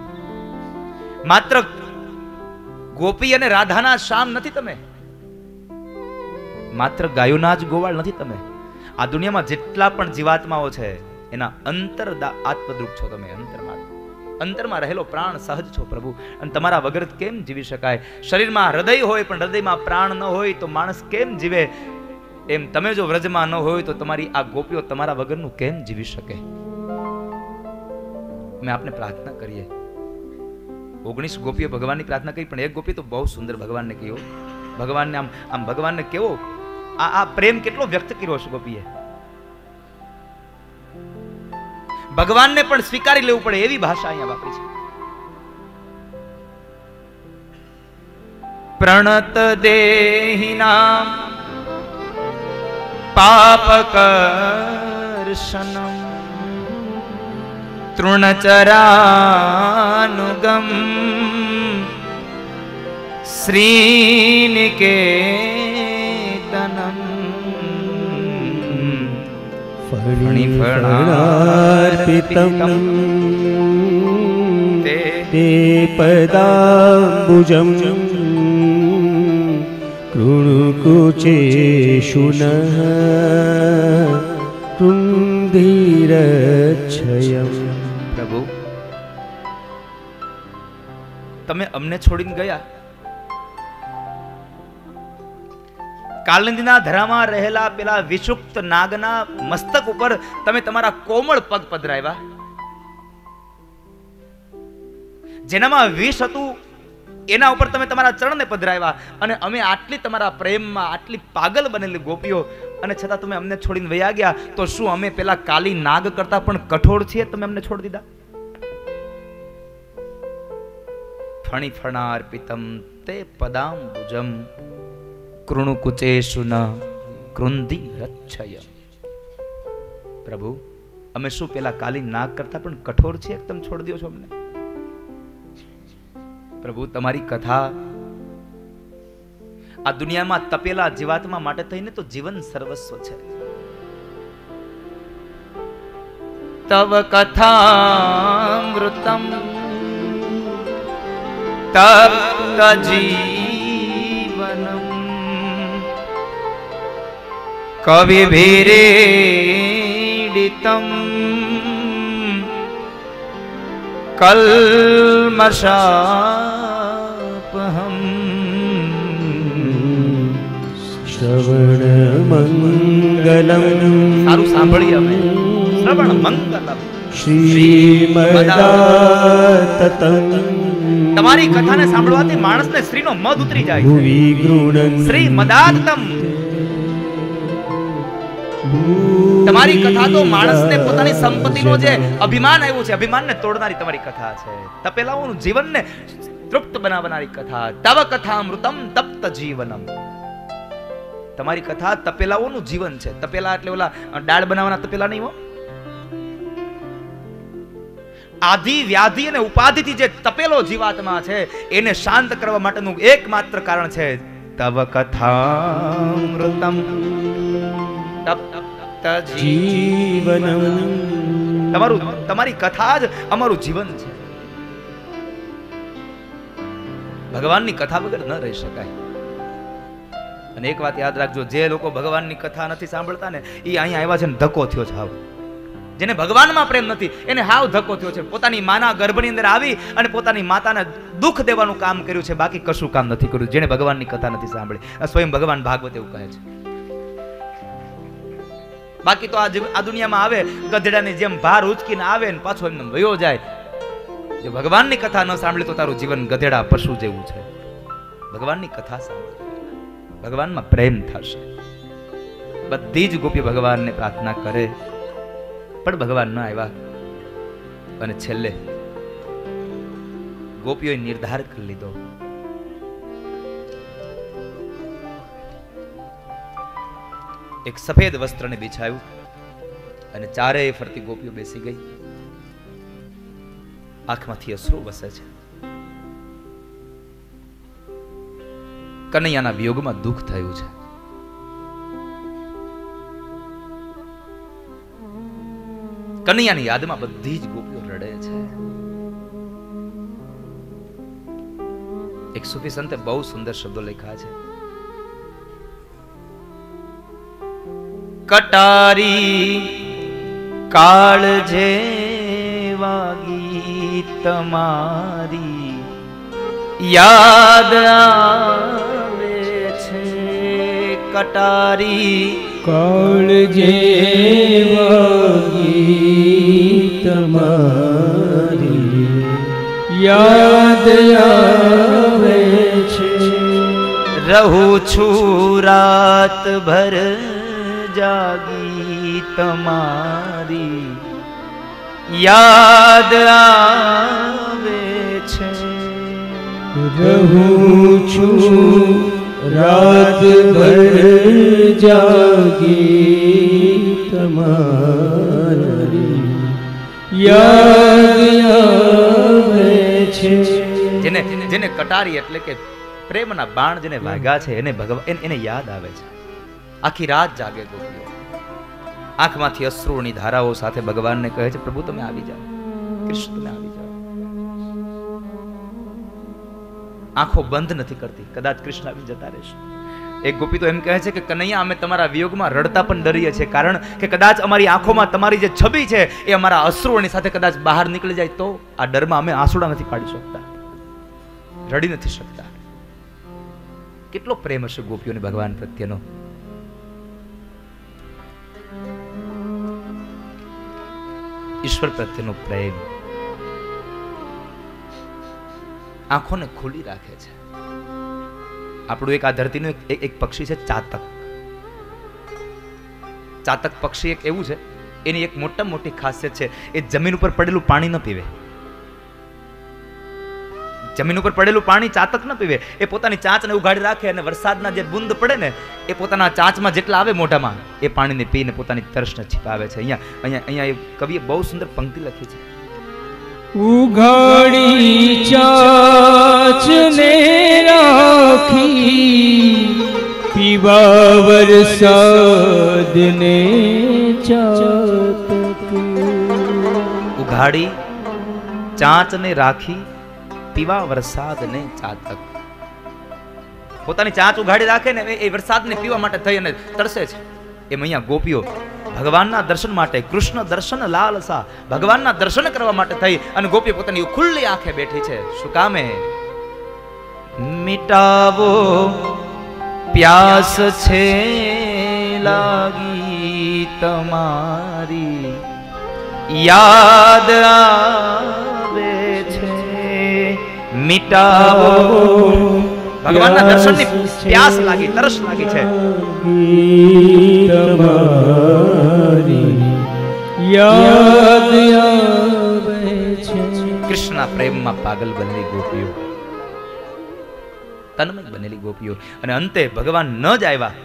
S1: માત્ર ગોપી અને રાધાના શ્યામ નથી, તમે માત્ર ગાયોના જ ગોવાળ નથી. તમે આ દુનિયામાં જેટલા પણ જીવાત્માઓ છે એના અંતર આત્મદ્રુપ છો. તમે અંતરમાં રહેલો પ્રાણ સહજ છો પ્રભુ. અને તમારા વગર કેમ જીવી શકાય? શરીરમાં હૃદય હોય પણ હૃદયમાં પ્રાણ ન હોય તો માણસ કેમ જીવે? એમ તમે જો વ્રજમાં ન હોય તો તમારી આ ગોપીઓ તમારા વગરનું કેમ જીવી શકે? અમે આપને પ્રાર્થના કરીએ. 19 ગોપીઓ ભગવાનની પ્રાર્થના કરી, પણ એક ગોપી તો બહુ સુંદર ભગવાનને કહ્યો. ભગવાનને આમ ભગવાનને કેવો આ પ્રેમ કેટલો વ્યક્ત કર્યો છે ગોપીએ. ભગવાનને પણ સ્વીકારી લેવું પડે એવી ભાષા અહીંયા વાપરી છે. પ્રણત દેહિના પાપકર્ષણમ તૃણચરાનુગમ શ્રીનિકેતનમ
S2: ફણિફણાર્પિતમ
S1: તે
S2: તે પદાંબુજમ કૃણુકુચેષુ નઃ કૃંધિરચ્છયમ.
S1: પ્રભુ, તમે અમને છોડીને ગયા, કાલિંદીના ધરામાં રહેલા પેલા વિષુક્ત નાગના મસ્તક ઉપર તમે તમારા કોમળ પગ પધરાવ્યા, જેનામાં વિષ હતું એના ઉપર તમે તમારા ચરણને પધરાવ્યા, અને અમે આટલી તમારા પ્રેમમાં આટલી પાગલ બનેલી ગોપીઓ, અને છતાં તમે અમને છોડીને વયા ગયા, તો શું અમે પેલા કાલી નાગ કરતા પણ કઠોર છીએ? તમે અમને છોડી દીધા. ફણી ફણાર્પિતમ તે પદાંબુજમ કૃણુકુચેષુ ન કૃંધિરચ્છયમ. પ્રભુ, અમે શું પેલા કાલી નાગ કરતા પણ કઠોર છીએ? તમે છોડી દો છો અમને. પ્રભુ, તમારી કથા આ દુનિયામાં તપેલા જીવાત્મા માટે થઈને તો જીવન સર્વસ્વ છે. તવ કથામૃતમ તપ્ત જીવનમ કવિભીરીડિતમ કલ્મષાપહમ.
S2: શ્રવણમંગલમ.
S1: સારું સાંભળીએ અમે. શ્રવણમંગલમ
S2: શ્રીમદાતતં.
S1: તમારી કથાને સાંભળવાથી માણસને શ્રીનો મદ ઉતરી જાય છે.
S2: ભુવિ ગૃણં
S1: શ્રીમદાતતમ. તમારી કથા તો માણસને પોતાની સંપત્તિનો જે અભિમાન આવ્યું છે, અભિમાનને તોડનારી તમારી કથા છે. તપેલાઓનું જીવનને તૃપ્ત બનાવનારી કથા. તવ કથામૃતમ તપ્ત જીવનમ. તમારી કથા તપેલાઓનું જીવન છે. તપેલા એટલે ઓલા દાળ બનાવવાના તપેલા નહીં હો. આધિ વ્યાધિ અને ઉપાધિથી જે તપેલો જીવાત્મા છે એને શાંત કરવા માટેનું એકમાત્ર કારણ છે તવ કથામૃતમ તપ્ત
S2: જીવનમ.
S1: તમારી કથા જ અમારું જીવન છે. ભગવાનની કથા વગર ન રહી શકાય. અને એક વાત યાદ રાખજો, જે લોકો ભગવાનની કથા નથી સાંભળતા ને, એ અહીંયા આવ્યા છે ને ધક્કો થયો છે. હાવ જેને ભગવાનમાં પ્રેમ નથી એને હાવ ધક્કો થયો છે. પોતાની માના ગર્ભની અંદર આવી અને પોતાની માતાને દુઃખ દેવાનું કામ કર્યું છે, બાકી કશું કામ નથી કર્યું. જેને ભગવાનની કથા નથી સાંભળી, સ્વયં ભગવાન ભાગવત એવું કહે છે. બાકી તો આ દુનિયામાં આવે ગધેડાની જેમ ભાર ઉચકીને આવે ને પાછો એમને વયો જાય. જો ભગવાનની કથા ન સાંભળી તો તારું જીવન ગધેડા પશુ જેવું છે. ભગવાનની કથા સાંભળ, ભગવાનમાં પ્રેમ થશે. બધી જ ગોપી ભગવાનને પ્રાર્થના કરે પણ ભગવાન ન આવ્યા. અને છેલ્લે ગોપીઓએ નિર્ધાર કરી લીધો, એક સફેદ વસ્ત્રને બિછાયું અને ચારેય ફરતી ગોપીઓ બેસી ગઈ. આંખમાંથી અશ્રુ વસે છે. કનૈયાના વિયોગમાં દુઃખ થયું છે. કનૈયાની યાદમાં બધી જ ગોપીઓ રડે છે. એક સૂફી સંતે બહુ સુંદર શબ્દો લખ્યા છે. કટારી કાળજે વાગી તમારી યાદ આવે છે. કટારી
S2: કાળજે વાગી તમારી યાદ આવે છે.
S1: રહું છું રાત ભર જાગી તમારી યાદ આવે છે.
S2: રહું છું રાત ભર જાગી તમારી યાદ આવે છે.
S1: જેને કટારી એટલે કે પ્રેમના બાણ જેને વાગ્યા છે એને ભગવાન એને યાદ આવે છે. આખી રાત જાગે ગોપીઓ, આંખમાંથી અશ્રુની ધારાઓ સાથે ભગવાનને કહે છે, પ્રભુ તમે આવી જાઓ, કૃષ્ણ તમે આવી જાઓ. આંખો બંધ નથી કરતી, કદાચ કૃષ્ણ આવી જતા રહેશે. એક ગોપી તો એમ કહે છે કે કનૈયા, અમે તમારા વિયોગમાં રડતા પણ ડરીએ છીએ, કારણ કે કદાચ અમારી આંખોમાં તમારી જે છબી છે એ અમારા અશ્રુઓની સાથે કદાચ બહાર નીકળી જાય તો આ ડરમાં અમે આંસુડા નથી પાડી શકતા, રડી નથી શકતા. કેટલો પ્રેમ હશે ગોપીઓને ભગવાન પ્રત્યેનો. ઈશ્વર પ્રત્યેનો પ્રેમ આંખોને ખુલ્લી રાખે છે. આપણું એક આ ધરતીનું એક પક્ષી છે ચાતક. ચાતક પક્ષી એક એવું છે, એની એક મોટી ખાસિયત છે, એ જમીન ઉપર પડેલું પાણી ન પીવે. જમીન ઉપર પડેલું પાણી ચાતક ન પીવે. એ પોતાની ચાંચને ઉઘાડી રાખે અને વરસાદના જે બુંદ પડે ને એ પોતાના ચાંચમાં જેટલા આવે મોઢામાં એ પાણીને પીને પોતાની તરસને छिपाવે છે. અહીંયા એ કવિએ બહુ સુંદર પંક્તિ લખી છે.
S2: ઉઘાડી ચાંચને રાખી પીવા વરસાદને ચાતક.
S1: ઉઘાડી ચાંચને રાખી પીવા વરસાદને ચાતક. પોતાની ચાંચ ઉઘાડી રાખે ને એ વરસાદને પીવા માટે થઈ અને તરસે છે. એમ અહીંયા ગોપીઓ ભગવાનના દર્શન માટે, કૃષ્ણ દર્શન લાલસા, ભગવાનના દર્શન કરવા માટે થઈ અને ગોપીઓ પોતાની ખુલ્લી આંખે બેઠી છે. શું કામે? મિટાવો પ્યાસ છે લાગી તમારી, યાદ આવે છે મિટાવો. ભગવાનના દર્શનની પ્યાસ લાગી, તરસ લાગી છે.
S2: યાદ આવે છે.
S1: કૃષ્ણના પ્રેમમાં પાગલ બનેલી ગોપીઓ, તન્મય બનેલી ગોપીઓ. અને અંતે ભગવાન ન જ આવ્યા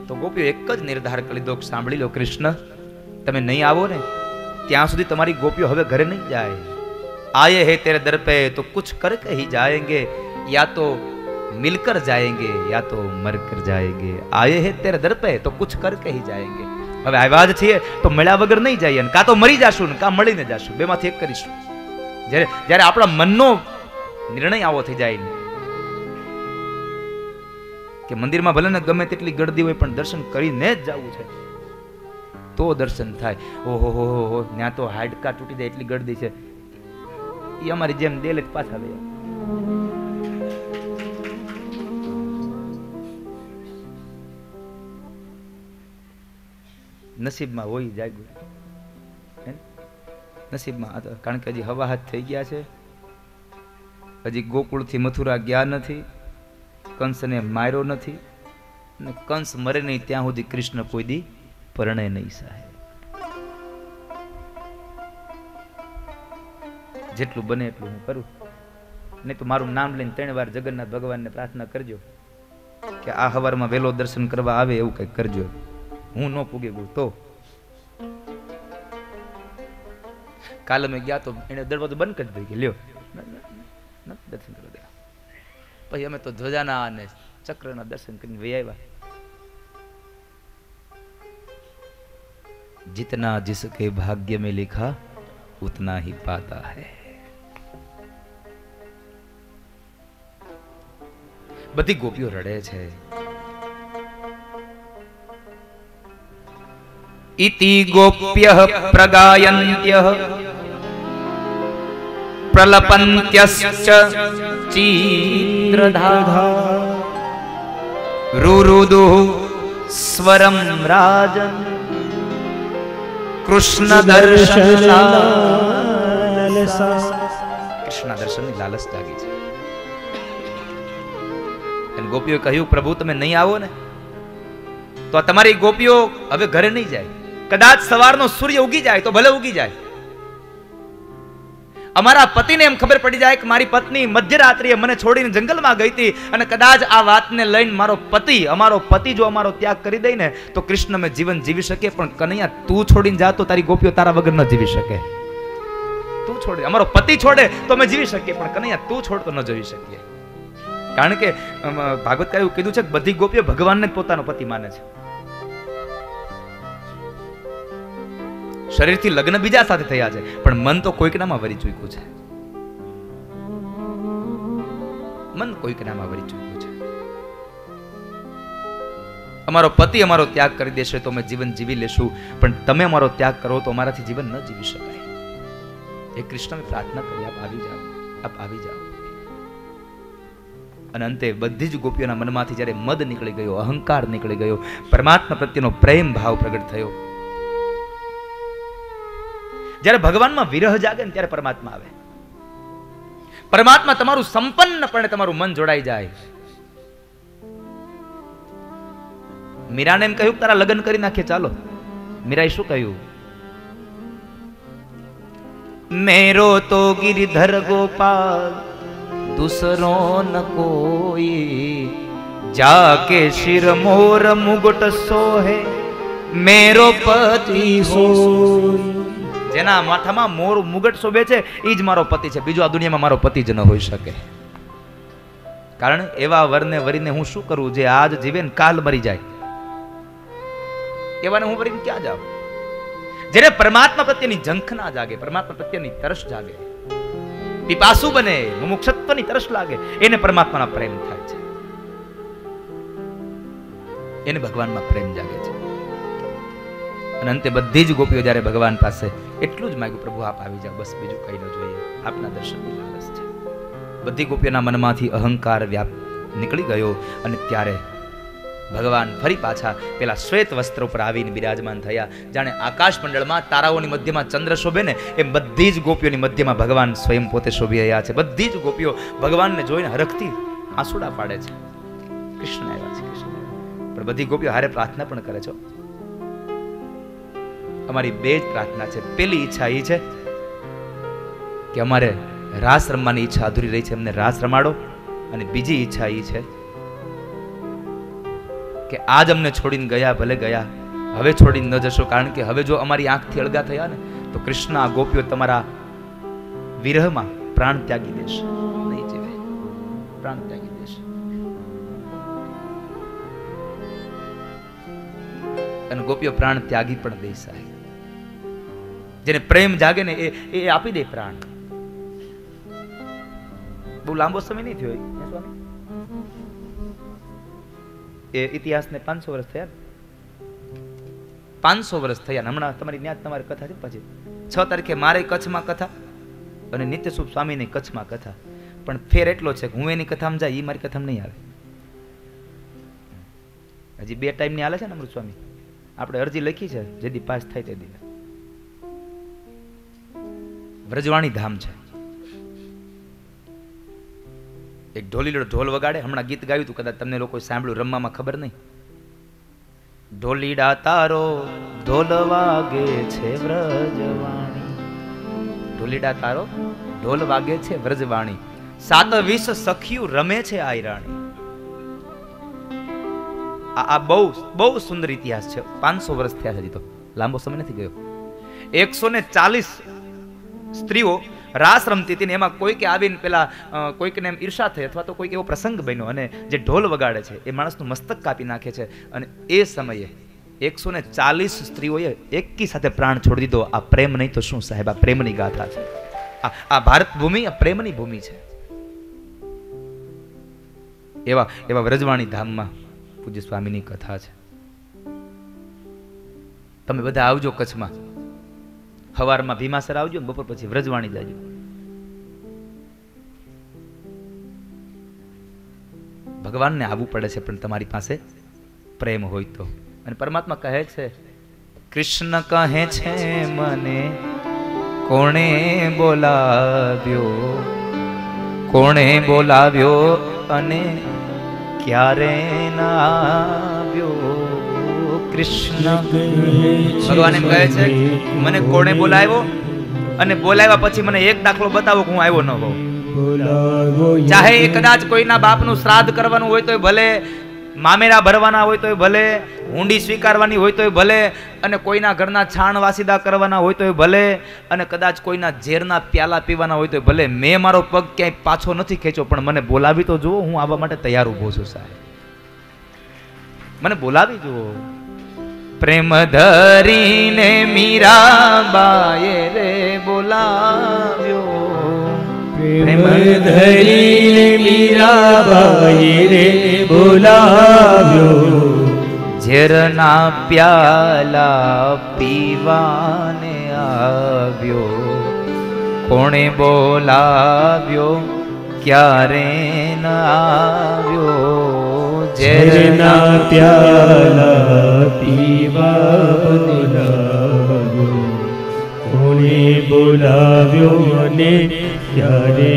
S1: તો ગોપીઓ એક જ નિર્ધાર કરી દો, સાંભળી લો કૃષ્ણ, તમે નહીં આવો ને ત્યાં સુધી તમારી ગોપીઓ હવે ઘરે નહીં જાય. આયે હે તેરે દર પે તો કુછ કર કે હી જાયેંગે, યા તો મિલકર જાયેંગે યા તો મરકર જાયેંગે. આયે હે તેરે દર પે તો કુછ કર કે હી જાયેંગે. હવે આવ્યા જ છીએ તો મળ્યા વગર નહીં જઈએ, કાં તો મરી જાશું ને કાં મળીને જાશું, બેમાંથી એક કરીશું. જ્યારે આપણા મનનો નિર્ણય આવો થઈ જાય કે મંદિરમાં ભલે ને ગમે તેટલી ગળદી હોય પણ દર્શન કરીને જ જવું છે તો દર્શન થાય. ઓહો હો હો, ત્યાં તો હાડકા તૂટી જાય એટલી ગળદી છે, એ અમારી જેમ દેલે પાછા બે. નસીબમાં હોય જાગ્યું, નસીબમાં. કારણ કે હજી હવા હાથ થઈ ગયા છે, હજી ગોકુળથી મથુરા ગયા નથી, કંસને માર્યો નથી, અને કંસ મરે નહીં ત્યાં સુધી કૃષ્ણ કોઈ દી પરણે નહીં સાહેબ. જેટલું બને એટલું હું કરું, નહીં તો મારું નામ લઈને 3 વાર જગન્નાથ ભગવાનને પ્રાર્થના કરજો કે આ હવારમાં વહેલો દર્શન કરવા આવે એવું કંઈક કરજો. હું ન પૂગે ગયું તો કાલે મેં ગયા તો એને દરવાજો બંધ કરી દઈ કે લ્યો દર્શન કરવા દે. પછી અમે તો ધ્વજાના અને ચક્રના દર્શન કરીને વહી આવ્યા. जितना जिसके भाग्य में लिखा उतना ही पाता है. બધી ગોપીઓ રડે છે. इति गोप्यः प्रगायन्त्यः प्रलपन्त्यश्च चीन्द्रधा रुरुदुः स्वरं राजन् कृष्ण दर्शन लालसा. કૃષ્ણ દર્શનની લાલચ જાગી છે. અને ગોપીઓએ કહ્યું પ્રભુ તમે નહીં આવો ને તો આ તમારી ગોપીઓ હવે ઘરે નહીં જાય. કદાચ સવારનો સૂર્ય ઉગી જાય તો ભલે ઉગી જાય. અમારા પતિને એમ ખબર પડી જાય કે મારી પત્ની મધ્યરાત્રિએ મને છોડીને જંગલમાં ગઈ હતી અને કદાચ આ વાતને લઈને અમારો પતિ જો અમારો ત્યાગ કરી દે ને તો કૃષ્ણ મેં જીવન જીવી શકે, પણ કનૈયા તું છોડીને જા તો તારી ગોપીઓ તારા વગર ન જીવી શકે. તું છોડે, અમારો પતિ છોડે તો અમે જીવી શકીએ, પણ કનૈયા તું છોડ તો ન જીવી શકીએ. કારણ કે ભાગવતકારે એવું કીધું છે કે બધી ગોપીઓ ભગવાનને જ પોતાનો પતિ માને છે. શરીરથી લગ્ન બીજા સાથે થયા છે પણ મન તો કોઈકનામાં વરી ચૂક્યું છે. મન કોઈક નામાં વળી ચૂક્યું છે. અમારો પતિ અમારો ત્યાગ કરી દેશે તો અમે જીવન જીવી લેશું, પણ તમે અમારો ત્યાગ કરો તો અમારાથી જીવન ન જીવી શકાય. એ કૃષ્ણને પ્રાર્થના કરી, આપ આવી જાઓ, આપ આવી જાઓ. અને અંતે બધી જ ગોપીઓના મનમાંથી જ્યારે મદ નીકળી ગયો, અહંકાર નીકળી ગયો, પરમાત્મા પ્રત્યેનો પ્રેમ ભાવ પ્રગટ થયો. જ્યારે ભગવાનમાં વિરહ જાગે ને ત્યારે પરમાત્મા આવે. પરમાત્મા તમારું સંપન્નપણે તમારું મન જોડાઈ જાય. મીરાને એમ કહ્યું તારા લગ્ન કરી નાખીએ ચાલો. મીરાએ શું કહ્યું? મેરો તો ગિરધર ગોપાલ दूसरो न कोई, जाके शिर मोर मुगट सोहे मेरो पति सोई. જેના માથામાં મોર મુગટ શોભે છે એ જ મારો પતિ છે, બીજો આ દુનિયામાં મારો પતિ જ ન હોઈ શકે. કારણ એવા વરને વરીને હું શું કરું જે આજ જીવે ને કાલ મરી જાય? એવાને હું વરીને ક્યાં જાઉં? જેને પરમાત્મા પ્રત્યેની ઝંખના જાગે, પરમાત્મા પ્રત્યેની તરસ જાગે, પીપાસુ બને, મુમુક્ષત્વની તરસ લાગે, એને પરમાત્માના પ્રેમ થાય છે, એને ભગવાનમાં પ્રેમ જાગે છે. અને અંતે બધી જ ગોપીઓ જ્યારે ભગવાન પાસે એટલું જ માંગ્યું, પ્રભુ આપ આવી જાઓ, બસ બીજું કઈ ન જોઈએ, આપના દર્શનની લાલચ છે. બધી ગોપીઓના મનમાંથી અહંકાર વ્યાપ નીકળી ગયો અને ત્યારે ભગવાન ફરી પાછા પેલા શ્વેત વસ્ત્ર ઉપર આવીને બિરાજમાન થયા. જાણે આકાશ મંડળમાં તારાઓની મધ્યમાં ચંદ્ર શોભે ને એમ બધી જ ગોપીઓની મધ્યમાં ભગવાન સ્વયં પોતે શોભી રહ્યા છે. બધી જ ગોપીઓ ભગવાનને જોઈને હરખથી આંસુડા પાડે છે. કૃષ્ણ આવ્યા છે, કૃષ્ણ આવ્યા. પણ બધી ગોપીઓ હારે પ્રાર્થના પણ કરે છે. અમારી બે જ પ્રાર્થના છે. પેલી ઈચ્છા એ છે કે અમારે રાસ રમવાની ઈચ્છા અધૂરી રહી છે, અમને રાસ રમાડો. અને બીજી ઈચ્છા એ છે કે આજ અમને છોડીને ગયા ભલે ગયા, હવે છોડીને ન જશો, કારણ કે હવે જો અમારી આંખથી અળગા થયા ને તો કૃષ્ણ આ ગોપીઓ તમારા વિરહમાં પ્રાણ ત્યાગી દેશે, નહીં જીવે, પ્રાણ ત્યાગી દેશે. અને ગોપીઓ પ્રાણ ત્યાગી પણ દે સાહેબ. જેને પ્રેમ જાગે ને એ આપી દે પ્રાણ. બહુ લાંબો સમય નહીં થયો સ્વામી, એ ઇતિહાસને 500 વર્ષ થયા, 500 વર્ષ થયા. હમણાં તમારી ન્યાજ તમારી કથા છે, પછી 6 તારીખે મારે કચ્છમાં કથા અને નિત્યસુખ સ્વામીની કચ્છમાં કથા. પણ ફેર એટલો છે કે હું એની કથામાં જાય, એ મારી કથામાં નહીં આવે. હજી 2 ટાઈમની હાલે છે ને અમૃત સ્વામી. આપણે અરજી લખી છે, જેથી પાસ થાય તે દી. વ્રજવાણી ધામ છે. એક ઢોલીલો ઢોલ વગાડે, હમણાં ગીત ગાયું હતું, કદાચ તમને લોકો સાંભળ્યું, રમવામાં ખબર નહીં. ઢોલીડા તારો ઢોલ વાગે છે વ્રજવાણી, ઢોલીડા તારો ઢોલ વાગે છે વ્રજવાણી, 27 સખિયું રમે છે આયરાણી. આ બહુ સુંદર ઇતિહાસ છે. 500 વર્ષ થયા છે, હજી તો લાંબો સમય નથી ગયો. 140 સ્ત્રીઓ રાસ રમતી હતી ને એમાં કોઈકે આવીને પેલા કોઈકને એમ ઈર્ષા થઈ અથવા તો કોઈક એવો પ્રસંગ બન્યો અને જે ઢોલ વગાડે છે એ માણસનું મસ્તક કાપી નાખે છે. અને એ સમયે 140 સ્ત્રીઓએ એકી સાથે પ્રાણ છોડી દીધો. આ પ્રેમ નહીં તો શું સાહેબ? આ પ્રેમની ગાથા છે. આ ભારત ભૂમિ આ પ્રેમની ભૂમિ છે. એવા વ્રજવાણી ધામમાં પૂજ્ય સ્વામીની કથા છે. તમે બધા આવજો કચ્છમાં. સવારમાં ભીમાસર આવજો, બપોર પછી વ્રજવાણી જાજો. ભગવાનને આવવું પડે છે, પણ તમારી પાસે પ્રેમ હોય તો. અને પરમાત્મા કહે છે, કૃષ્ણ કહે છે મને કોણે બોલાવ્યો અને ક્યારે ના આવ્યો. કૃષ્ણ ભગવાન એમ કહે છે, મને કોણે બોલાવ્યો અને બોલાવ્યા પછી મને એક દાખલો બતાવો કે હું આવ્યો ન હોઉં. ચાહે એ કદાચ કોઈના બાપનું શ્રાદ્ધ કરવાનું હોય તો ભલે, મામેરા ભરવાના હોય તો ભલે, હુંડી સ્વીકારવાની હોય તો ભલે, અને કોઈના ઘરના છાણ વાસીદા કરવાના હોય તો ભલે, અને કદાચ કોઈના ઝેરના પ્યાલા પીવાના હોય તો ભલે. મેં મારો પગ ક્યાંય પાછો નથી ખેંચ્યો, પણ મને બોલાવી તો જુઓ, હું આવવા માટે તૈયાર ઊભો છું સાહેબ. મને બોલાવી જુઓ. પ્રેમ ધરીને મીરાબાએ રે બોલાવ્યો,
S2: પ્રેમ ધરી મીરાબાઈ રે બોલાવ્યો,
S1: ઝેરના પ્યાલા પીવાને આવ્યો, કોણે બોલાવ્યો ક્યારે ન આવ્યો,
S2: ઝેરના પ્યાલા પીવા બોલાવ્યો, કોણે બોલાવ્યો અને ક્યારે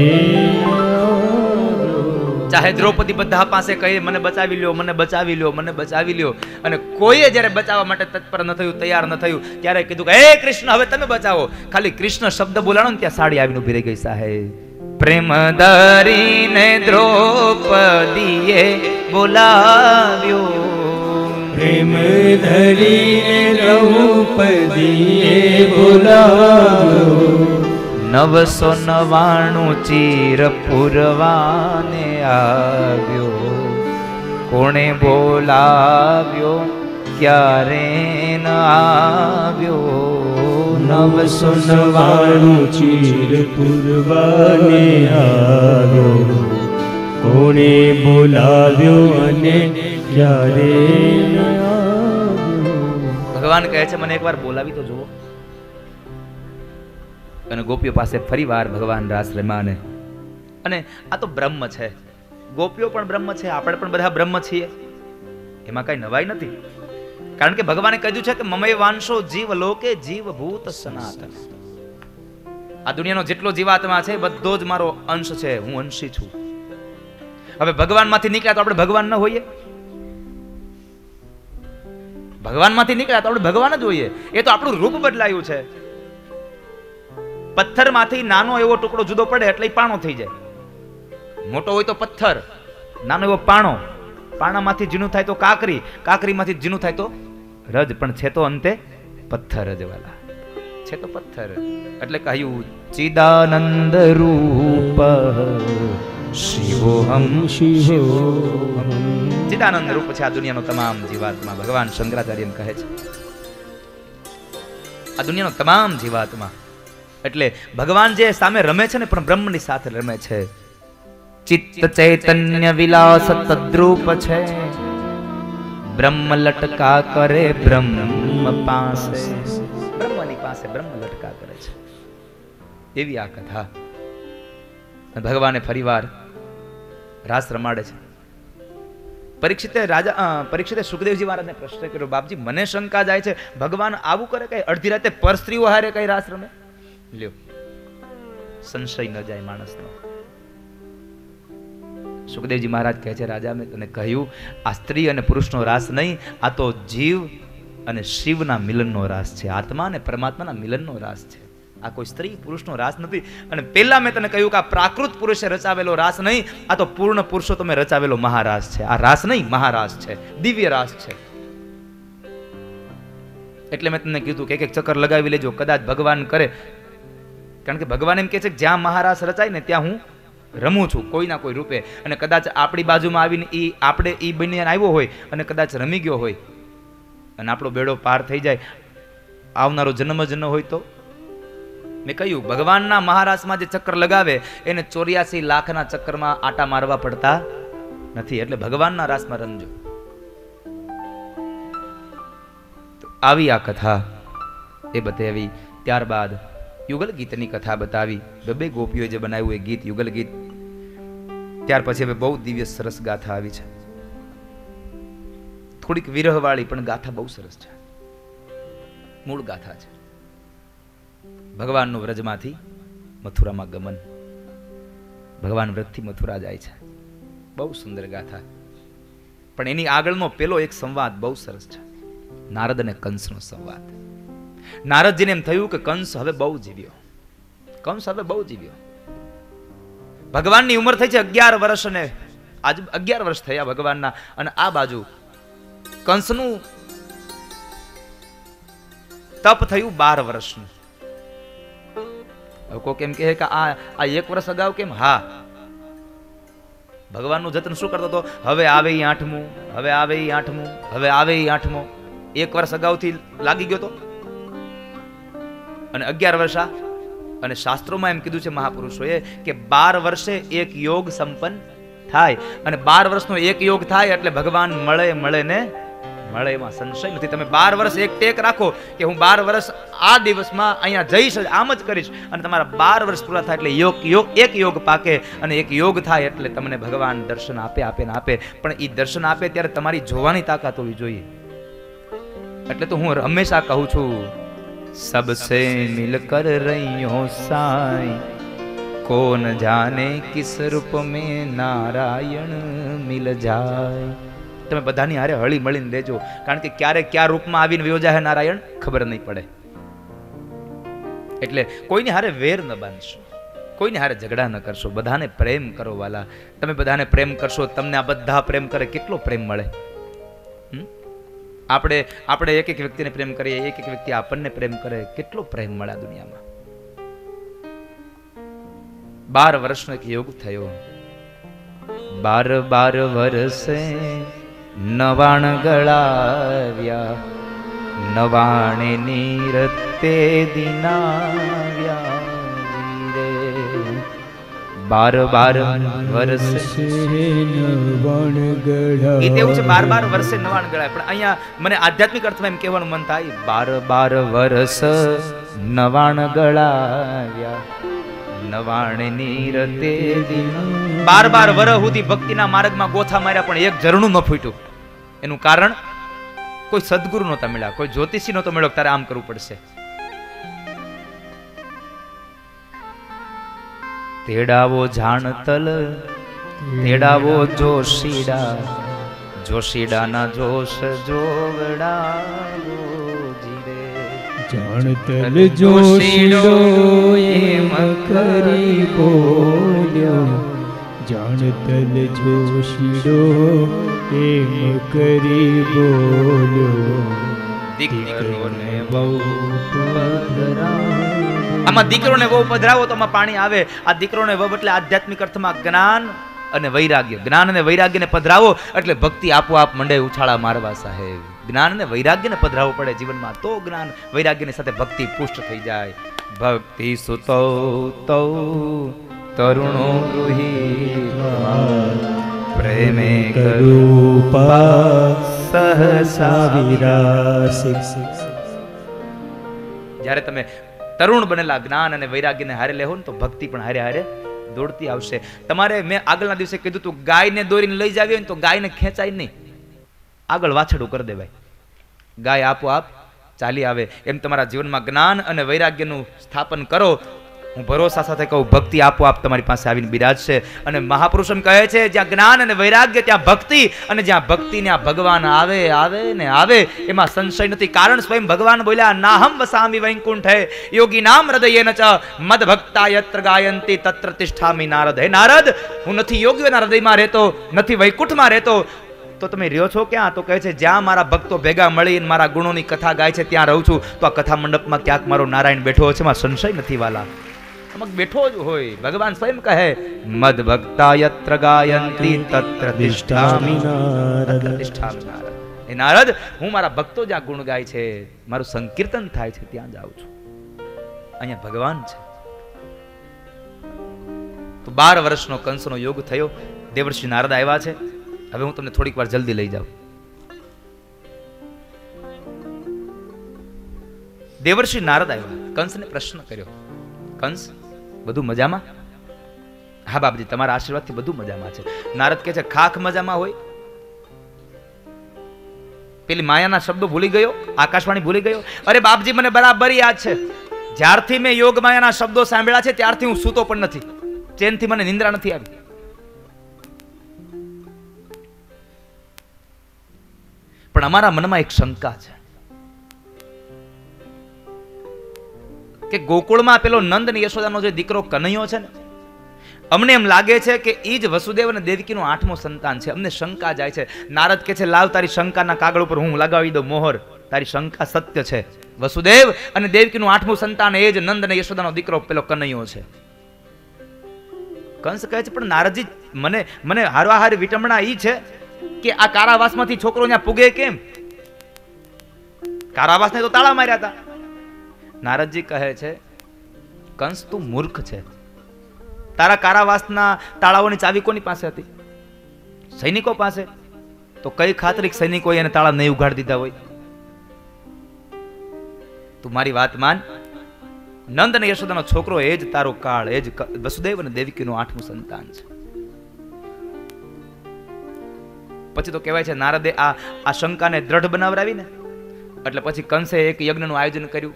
S1: ચાહે દ્રૌપદી બધા પાસે કહે મને બચાવી લ્યો, મને બચાવી લ્યો, મને બચાવી લ્યો, અને કોઈએ જ્યારે બચાવવા માટે તત્પર ન થયું, તૈયાર ન થયું, ત્યારે કીધું કે હે કૃષ્ણ હવે તમે બચાવો. ખાલી કૃષ્ણ શબ્દ બોલાણો ને ત્યાં સાડી આવીને ઉભી રહી ગઈ. સાહેબ પ્રેમ ધરીને દ્રૌપદીએ બોલાવ્યો,
S2: પ્રેમ ધરીને દ્રૌપદીએ બોલાવ્યો,
S1: 999 ચીર પૂરવાને આવ્યો, કોણે બોલાવ્યો ક્યારે ન આવ્યો,
S2: 999 ચીર પૂરવાને આવ્યો, કોણે બોલાવ્યો અને ક્યારે ન આવ્યો.
S1: ભગવાન કહે છે મને એકવાર બોલાવી તો જુઓ. અને ગોપીઓ પાસે ફરી વાર ભગવાન રાસ રમાને. અને આ તો બ્રહ્મ છે, ગોપીઓ પણ બ્રહ્મ છે, આપણે પણ બધા બ્રહ્મ છીએ, એમાં કઈ નવાઈ નથી. કારણ કે ભગવાને કહ્યું છે કે મમય વાંશો જીવ લોકે જીવ ભૂત સનાતન. આ દુનિયાનો જેટલો જીવાત્મા છે બધો જ મારો અંશ છે, હું અંશી છું. હવે ભગવાનમાંથી નીકળ્યા તો આપણે ભગવાન ન હોઈએ? ભગવાનમાંથી નીકળ્યા તો આપણે ભગવાન જ હોઈએ. એ તો આપણું રૂપ બદલાયું છે. પથ્થરમાંથી નાનો એવો ટુકડો જુદો પડે એટલે પાણો થઈ જાય. મોટો હોય તો પથ્થર, નાનો એવો પાણો, પાણામાંથી ઝીણું થાય તો કાકરી, કાકરીમાંથી ઝીણું થાય તો રજ, પણ છે તો અંતે પથ્થર જ વાલા, છે તો પથ્થર. એટલે કહ્યું ચિદાનંદ રૂપ શિવોહમ શિવોહમ. ચિદાનંદ રૂપ છે આ દુનિયાનો તમામ જીવાત્મા. ભગવાન શંકરાચાર્ય એમ કહે છે આ દુનિયાનો તમામ જીવાત્મા. એટલે ભગવાન જે સામે રમે છે ને પણ બ્રહ્મની સાથે રમે છે. ચિત્ત ચૈતન્ય વિલાસ તદ્રૂપ છે, બ્રહ્મ લટકા કરે બ્રહ્મ પાસે, બ્રહ્મની પાસે બ્રહ્મ લટકા કરે છે. એવી આ કથા. ભગવાને ફરીવાર રાસ રમાડે છે. પરીક્ષિતે સુખદેવજી મહારાજને પ્રશ્ન કર્યો, બાપજી મને શંકા જાય છે ભગવાન આવું કરે કઈ અડધી રાતે પર સ્ત્રીઓ હારે કઈ રાસ રમે? લ્યો, સંશય ન જાય માણસનો. સુખદેવજી મહારાજ કહે છે રાજા મેં તને કહ્યું આ સ્ત્રી અને પુરુષનો રાસ નહીં, આ તો જીવ અને શિવના મિલનનો રાસ છે, આત્મા અને પરમાત્માના મિલનનો રાસ છે. આ કોઈ સ્ત્રી પુરુષનો રાસ નથી. અને પહેલા મેં તને કહ્યું કે આ પ્રાકૃત પુરુષે રચાવેલો રાસ નહીં, આ તો પૂર્ણ પુરુષો તમે રચાવેલો મહારાસ છે. આ રાસ નહીં, મહારાસ છે, દિવ્ય રાસ છે. એટલે મેં તમને કીધું કે એક ચક્કર લગાવી લેજો, કદાચ ભગવાન કરે. કારણ કે ભગવાન એમ કહે છે કે જ્યાં મહારાસ રચાય ને ત્યાં હું રમું છું કોઈના કોઈ રૂપે. અને કદાચ આપણી બાજુમાં આવીને આપણે બનીને આવ્યો હોય અને કદાચ રમી ગયો હોય અને આપણો બેડો પાર થઈ જાય, આવનારો જન્મ જ ન હોય તો? મેં કહ્યું ભગવાનના મહારાસમાં જે ચક્કર લગાવે એને 84 લાખના ચક્કરમાં આટા મારવા પડતા નથી. એટલે ભગવાનના રાસમાં રમજો. આવી આ કથા એ બતાવી. ત્યારબાદ યુગલ ગીતની કથા બતાવી. બે ગોપીઓ જે બનાવ્યું એ ગીત યુગલ ગીત. ત્યાર પછી હવે બહુ દિવ્ય સરસ ગાથા આવી છે, થોડીક વિરહવાળી પણ ગાથા બહુ સરસ છે. મૂળ ગાથા છે ભગવાનનું વ્રજમાંથી મથુરામાં ગમન. ભગવાન વ્રજથી મથુરા જાય છે, બહુ સુંદર ગાથા. પણ એની આગળનો પેલો એક સંવાદ બહુ સરસ છે, નારદ અને કંસનો સંવાદ. નારદજીને એમ થયું કે કંસ હવે બહુ જીવ્યો, કંસ હવે બહુ જીવ્યો. ભગવાનની ઉંમર થઈ છે 11 વર્ષ અને આજ 11 વર્ષ થયા ભગવાનના. અને આ બાજુ કંસનું તપ થયું 12 વર્ષનું. કોઈ કેમ કહે કે આ 1 વર્ષ અગાઉ કેમ? હા, ભગવાનનું જતન શું કરતો હતો? હવે આવે ઈ 8મું, હવે આવે ઈ 8મું, હવે આવે ઈ 8મું. 1 વર્ષ અગાઉથી લાગી ગયો તો અને 11 વર્ષ આ અને શાસ્ત્રોમાં એમ કીધું છે મહાપુરુષોએ કે 12 વર્ષે એક યોગ સંપન્ન થાય, અને 12 વર્ષનો એક યોગ થાય એટલે ભગવાન મળે ને મળે, એમાં સંશય નથી. તમે 12 વર્ષ એક ટેક રાખો કે હું 12 વર્ષ આ દિવસમાં અહીંયા જઈશ, આમ જ કરીશ, અને તમારા 12 વર્ષ પૂરા થાય એટલે એક યોગ પાકે, અને એક યોગ થાય એટલે તમને ભગવાન દર્શન આપે. પણ એ દર્શન આપે ત્યારે તમારી જોવાની તાકાત હોવી જોઈએ. એટલે તો હું હંમેશા કહું છું, सबसे मिलकर रहियो साईं, कौन जाने किस रूप में नारायण मिल जाए. તમે બધાની હારે હળી મળીને રહેજો, કારણ કે ક્યારે કયા રૂપમાં આવીને વયો જાય નારાયણ ખબર નહીં પડે. એટલે કોઈની હારે વેર ન બાંધશો, કોઈની હારે ઝઘડા ન કરશો, બધાને પ્રેમ કરો વાલા. તમે બધાને પ્રેમ કરશો, તમને આ બધા પ્રેમ કરે, કેટલો પ્રેમ મળે. આપણે એક વ્યક્તિને પ્રેમ કરીએ, એક વ્યક્તિ આપણને પ્રેમ કરે, કેટલો પ્રેમ મળે આ દુનિયામાં. 12 વર્ષનો એક યોગ થયો. 12 વર્ષે 99 ગળાવ્યા, 99 નીરતે દિનાવ્યા રે. 12 વર્ષે
S2: 99 ગળા.
S1: એ તેવું છે, 12 વર્ષે 99 ગળાય. પણ અહીંયા મને આધ્યાત્મિક અર્થમાં એમ કહેવાનું મન થાય, 12 વર્ષ 99 ગળાવ્યા, 99 નીરતે દિના. 12 વર્ષ સુધી ભક્તિના માર્ગમાં ગોથા માર્યા, પણ એક ઝરણું ન ફૂટ્યું. એનું કારણ કોઈ સદગુરુ નહોતા મળ્યા, કોઈ જ્યોતિષી નહોતો મળ્યો, તારે આમ કરવું પડશે. તેડાવો જાણતલ, તેડાવો જોશીડા, જોશીડાના જોશ જોવડાવો જીરે.
S2: જાણતલ જોશીડો એમ કરી બોલ્યો, જાણતલ જોશીડો એમ કરી બોલ્યો.
S1: દીકરોને બહુ પધરાવો. આમાં દીકરોને બહુ પધરાવો તો આમાં પાણી આવે. આ દીકરોને બહુ એટલે આધ્યાત્મિક અર્થમાં જ્ઞાન અને વૈરાગ્ય. જ્ઞાન અને વૈરાગ્યને પધરાવો એટલે ભક્તિ આપોઆપ મંડે ઉછાળા મારવા સાહેબ. જ્ઞાન અને વૈરાગ્યને પધરાવવું પડે જીવનમાં, તો જ્ઞાન વૈરાગ્યની સાથે ભક્તિ પુષ્ટ થઈ જાય. ભક્તિ સુતો તો તરુણો રૂહી પ્રેમે
S2: કરૂપા સહસા વિરાસી.
S1: જ્યારે તમે તરુણ બનેલા જ્ઞાન અને વૈરાગ્યને હારે લેવો ને તો ભક્તિ પણ હારે હારે દોડતી આવશે. તમારે મેં આગળના દિવસે કીધું તું, ગાયને દોરીને લઈ જાવી હોય ને તો ગાયને ખેંચાય નહીં, આગળ વાછડું કરી દેવાય, ગાય આપોઆપ ચાલી આવે. એમ તમારા જીવનમાં જ્ઞાન અને વૈરાગ્યનું સ્થાપન કરો. હું ભરોસા સાથે કહું, ભક્તિ આપોઆપ તમારી પાસે આવીને બિરાજશે. અને મહાપુરુષ એમ કહે છે, જ્યાં જ્ઞાન અને વૈરાગ્ય ત્યાં ભક્તિ, અને જ્યાં ભક્તિ ત્યાં ભગવાન આવે ને આવે, એમાં સંશય નથી. કારણ સ્વયં ભગવાન બોલ્યા, નાહમ વસામી વૈકુંઠે યોગી નામ હૃદયેન ચ મદ ભક્તા યત્ર ગાયંતી તત્ર તિષ્ઠામિ નારદ. હે નારદ, હું નથી યોગીઓના હૃદયમાં રહેતો, નથી વૈકુંઠમાં રહેતો. તો તમે રહ્યો છો ક્યાં? તો કહે છે, જ્યાં મારા ભક્તો ભેગા મળીને મારા ગુણોની કથા ગાય છે ત્યાં રહું છું. તો આ કથા મંડપમાં ક્યાંક મારો નારાયણ બેઠો છે, એમાં સંશય નથી વાલા. બેઠો જ હોય. ભગવાન સ્વયં કહે, મદ ભક્તા યત્ર ગાયંતી તત્ર તિષ્ઠામિ નારદ. હે નારદ, હું મારા ભક્તો જ્યાં ગુણ ગાય છે, મારું સંકીર્તન થાય છે, ત્યાં જાઉં છું. અહીંયા ભગવાન છે. તો 12 વર્ષનો કંસનો યોગ થયો. દેવર્ષિ નારદ આવ્યા છે. હવે હું તમને થોડીક વાર જલ્દી લઈ જાઉં. દેવર્ષિ નારદ આવ્યા, કંસને પ્રશ્ન કર્યો, કંસ બધું મજામાં? હા બાપજી, તમારા આશીર્વાદથી બધું મજામાં છે. નારદ કહે છે, ખાખ મજામાં હોય? પેલી માયાના શબ્દો ભૂલી ગયો, આકાશવાણી ભૂલી ગયો? અરે બાપજી, મને બરાબર યાદ છે. જ્યારથી મેં યોગ માયાના શબ્દો સાંભળ્યા છે ત્યારથી હું સૂતો પણ નથી, ચેનથી મને નિંદ્રા નથી આવી. પણ અમારા મનમાં એક શંકા છે કે ગોકુળમાં પેલો નંદ અને યશોદાનો જે દીકરો કનૈયો છે ને, અમને એમ લાગે છે કે એ જ વસુદેવ અને દેવકીનું 8મો સંતાન છે. અમને શંકા જાય છે. નારદ કહે છે, લાવ તારી શંકાના કાગળ ઉપર હું લગાવી દઉં મોહર. તારી શંકા સત્ય છે. વસુદેવ અને દેવકીનું 8મું સંતાન એ જ નંદ અને યશોદાનો દીકરો પેલો કનૈયો છે. કંસ કહે છે, પણ નારદજી, મને હારવા હારી વિટમણા ઈ છે કે આ કારાવાસમાંથી છોકરો ત્યાં પૂગે કેમ? કારાવાસને તો તાળા માર્યા હતા. નારદજી કહે છે, કંસ તું મૂર્ખ છે. તારા કારાવાસના તાળાઓની ચાવી કોની પાસે હતી? સૈનિકો પાસે. તો કઈ ખાતરી સૈનિકોએ એને તાળા નહીં ઉઘાડી દીધા હોય? તું મારી વાત માન. નંદ અને યશોદાનો છોકરો એ જ તારો કાળ, એ જ વસુદેવ અને દેવકીનું 8મું સંતાન છે. પછી તો કહેવાય છે નારદે આ શંકાને દ્રઢ બનાવરાવીને એટલે પછી કંસે એક યજ્ઞનું આયોજન કર્યું,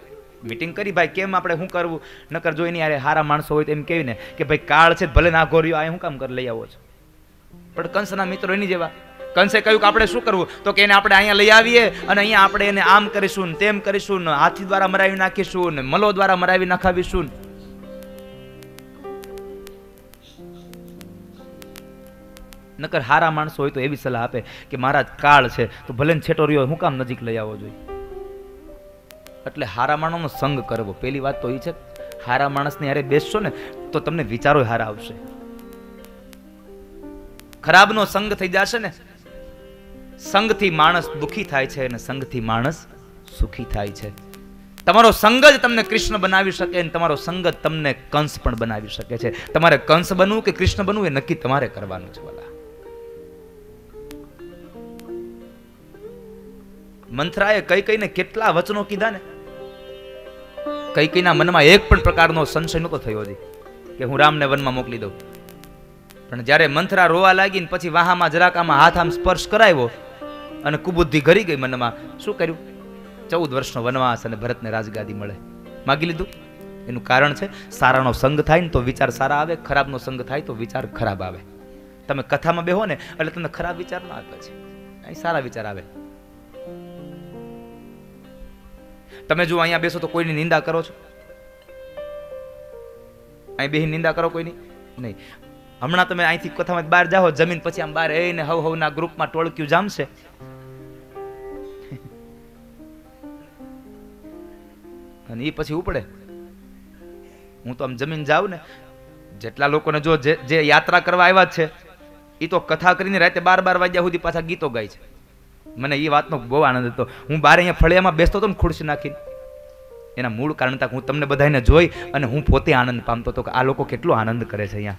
S1: મીટિંગ કરી, ભાઈ કેમ આપણે શું કરવું? નકર જોઈને યારે હારા માણસો હોય તો એમ કહેને કે ભાઈ કાળ છે ભલે ના ઘોર્યો, આ શું કામ કરી લઈ આવો છો? પણ કંસના મિત્રો એની જેવા. કંસે કહ્યું કે આપણે શું કરવું? તો કે એને આપણે અહીંયા લઈ આવીએ અને અહીંયા આપણે એને આમ કરીશું ને તેમ કરીશું ને હાથી દ્વારા મરાવી નાખીશું ને મલો દ્વારા મરાવી નાખાવીશું. નકર હારા માણસો હોય તો એવી સલાહ આપે કે મહારાજ કાળ છે તો ભલે છેટો રહ્યો હું કામ નજીક લઈ આવવો જોઈએ. એટલે હારા માણસનો સંગ કરવો. પહેલી વાત તો એ છે, હારા માણસની હારે બેસશો ને તો તમને વિચારો હારા આવશે. ખરાબનો સંગ થઈ જશે ને, સંગથી માણસ દુખી થાય છે અને સંગથી માણસ સુખી થાય છે. તમારો સંગ જ તમને કૃષ્ણ બનાવી શકે અને તમારો સંગ જ તમને કંસ પણ બનાવી શકે છે. તમારે કંસ બનવું કે કૃષ્ણ બનવું એ નક્કી તમારે કરવાનું છે. વાલા મંથરાએ કૈકેયીને કેટલા વચનો કીધા ને. કૈકેયીના મનમાં એક પણ પ્રકારનો સંશય નહોતો થયો હજી કે હું રામને વનમાં મોકલી દઉં. પણ જ્યારે મંથરા રોવા લાગી ને પછી વાહામાં જરાકામાં હાથ આમ સ્પર્શ કરાવ્યો અને કુબુદ્ધિ ઘરી ગઈ મનમાં, શું કર્યું? 14 વર્ષનો વનવાસ અને ભરતને રાજગાદી મળે, માગી લીધું. એનું કારણ છે સારાનો સંગ થાય ને તો વિચાર સારા આવે, ખરાબનો સંગ થાય તો વિચાર ખરાબ આવે. તમે કથામાં બેહો ને એટલે તમને ખરાબ વિચાર ના આવે, છે અહીં સારા વિચાર આવે. તમે જો અહીંયા બેસો તો કોઈની નિંદા કરો છો? અહીં બેહી નિંદા કરો કોઈની? નહીં. હમણાં તમે અહીંથી કથામાં બહાર જાઓ જમીન પછી આમ બહાર એને હવના ગ્રુપમાં ટોળક્યું જામશે. અને એ પછી ઉપડે. હું તો આમ જમીન જાઉં ને, જેટલા લોકોને જો જે યાત્રા કરવા આવ્યા છે એ તો કથા કરીને રાતે 12 વાગ્યા સુધી પાછા ગીતો ગાય છે. મને એ વાતનો બહુ આનંદ હતો. હું બહાર અહીંયા ફળિયામાં બેસતો હતો ને ખુરશી નાખીને, એના મૂળ કારણ તક હું તમને બધાને જોઈ અને હું પોતે આનંદ પામતો હતો કે આ લોકો કેટલો આનંદ કરે છે અહીંયા.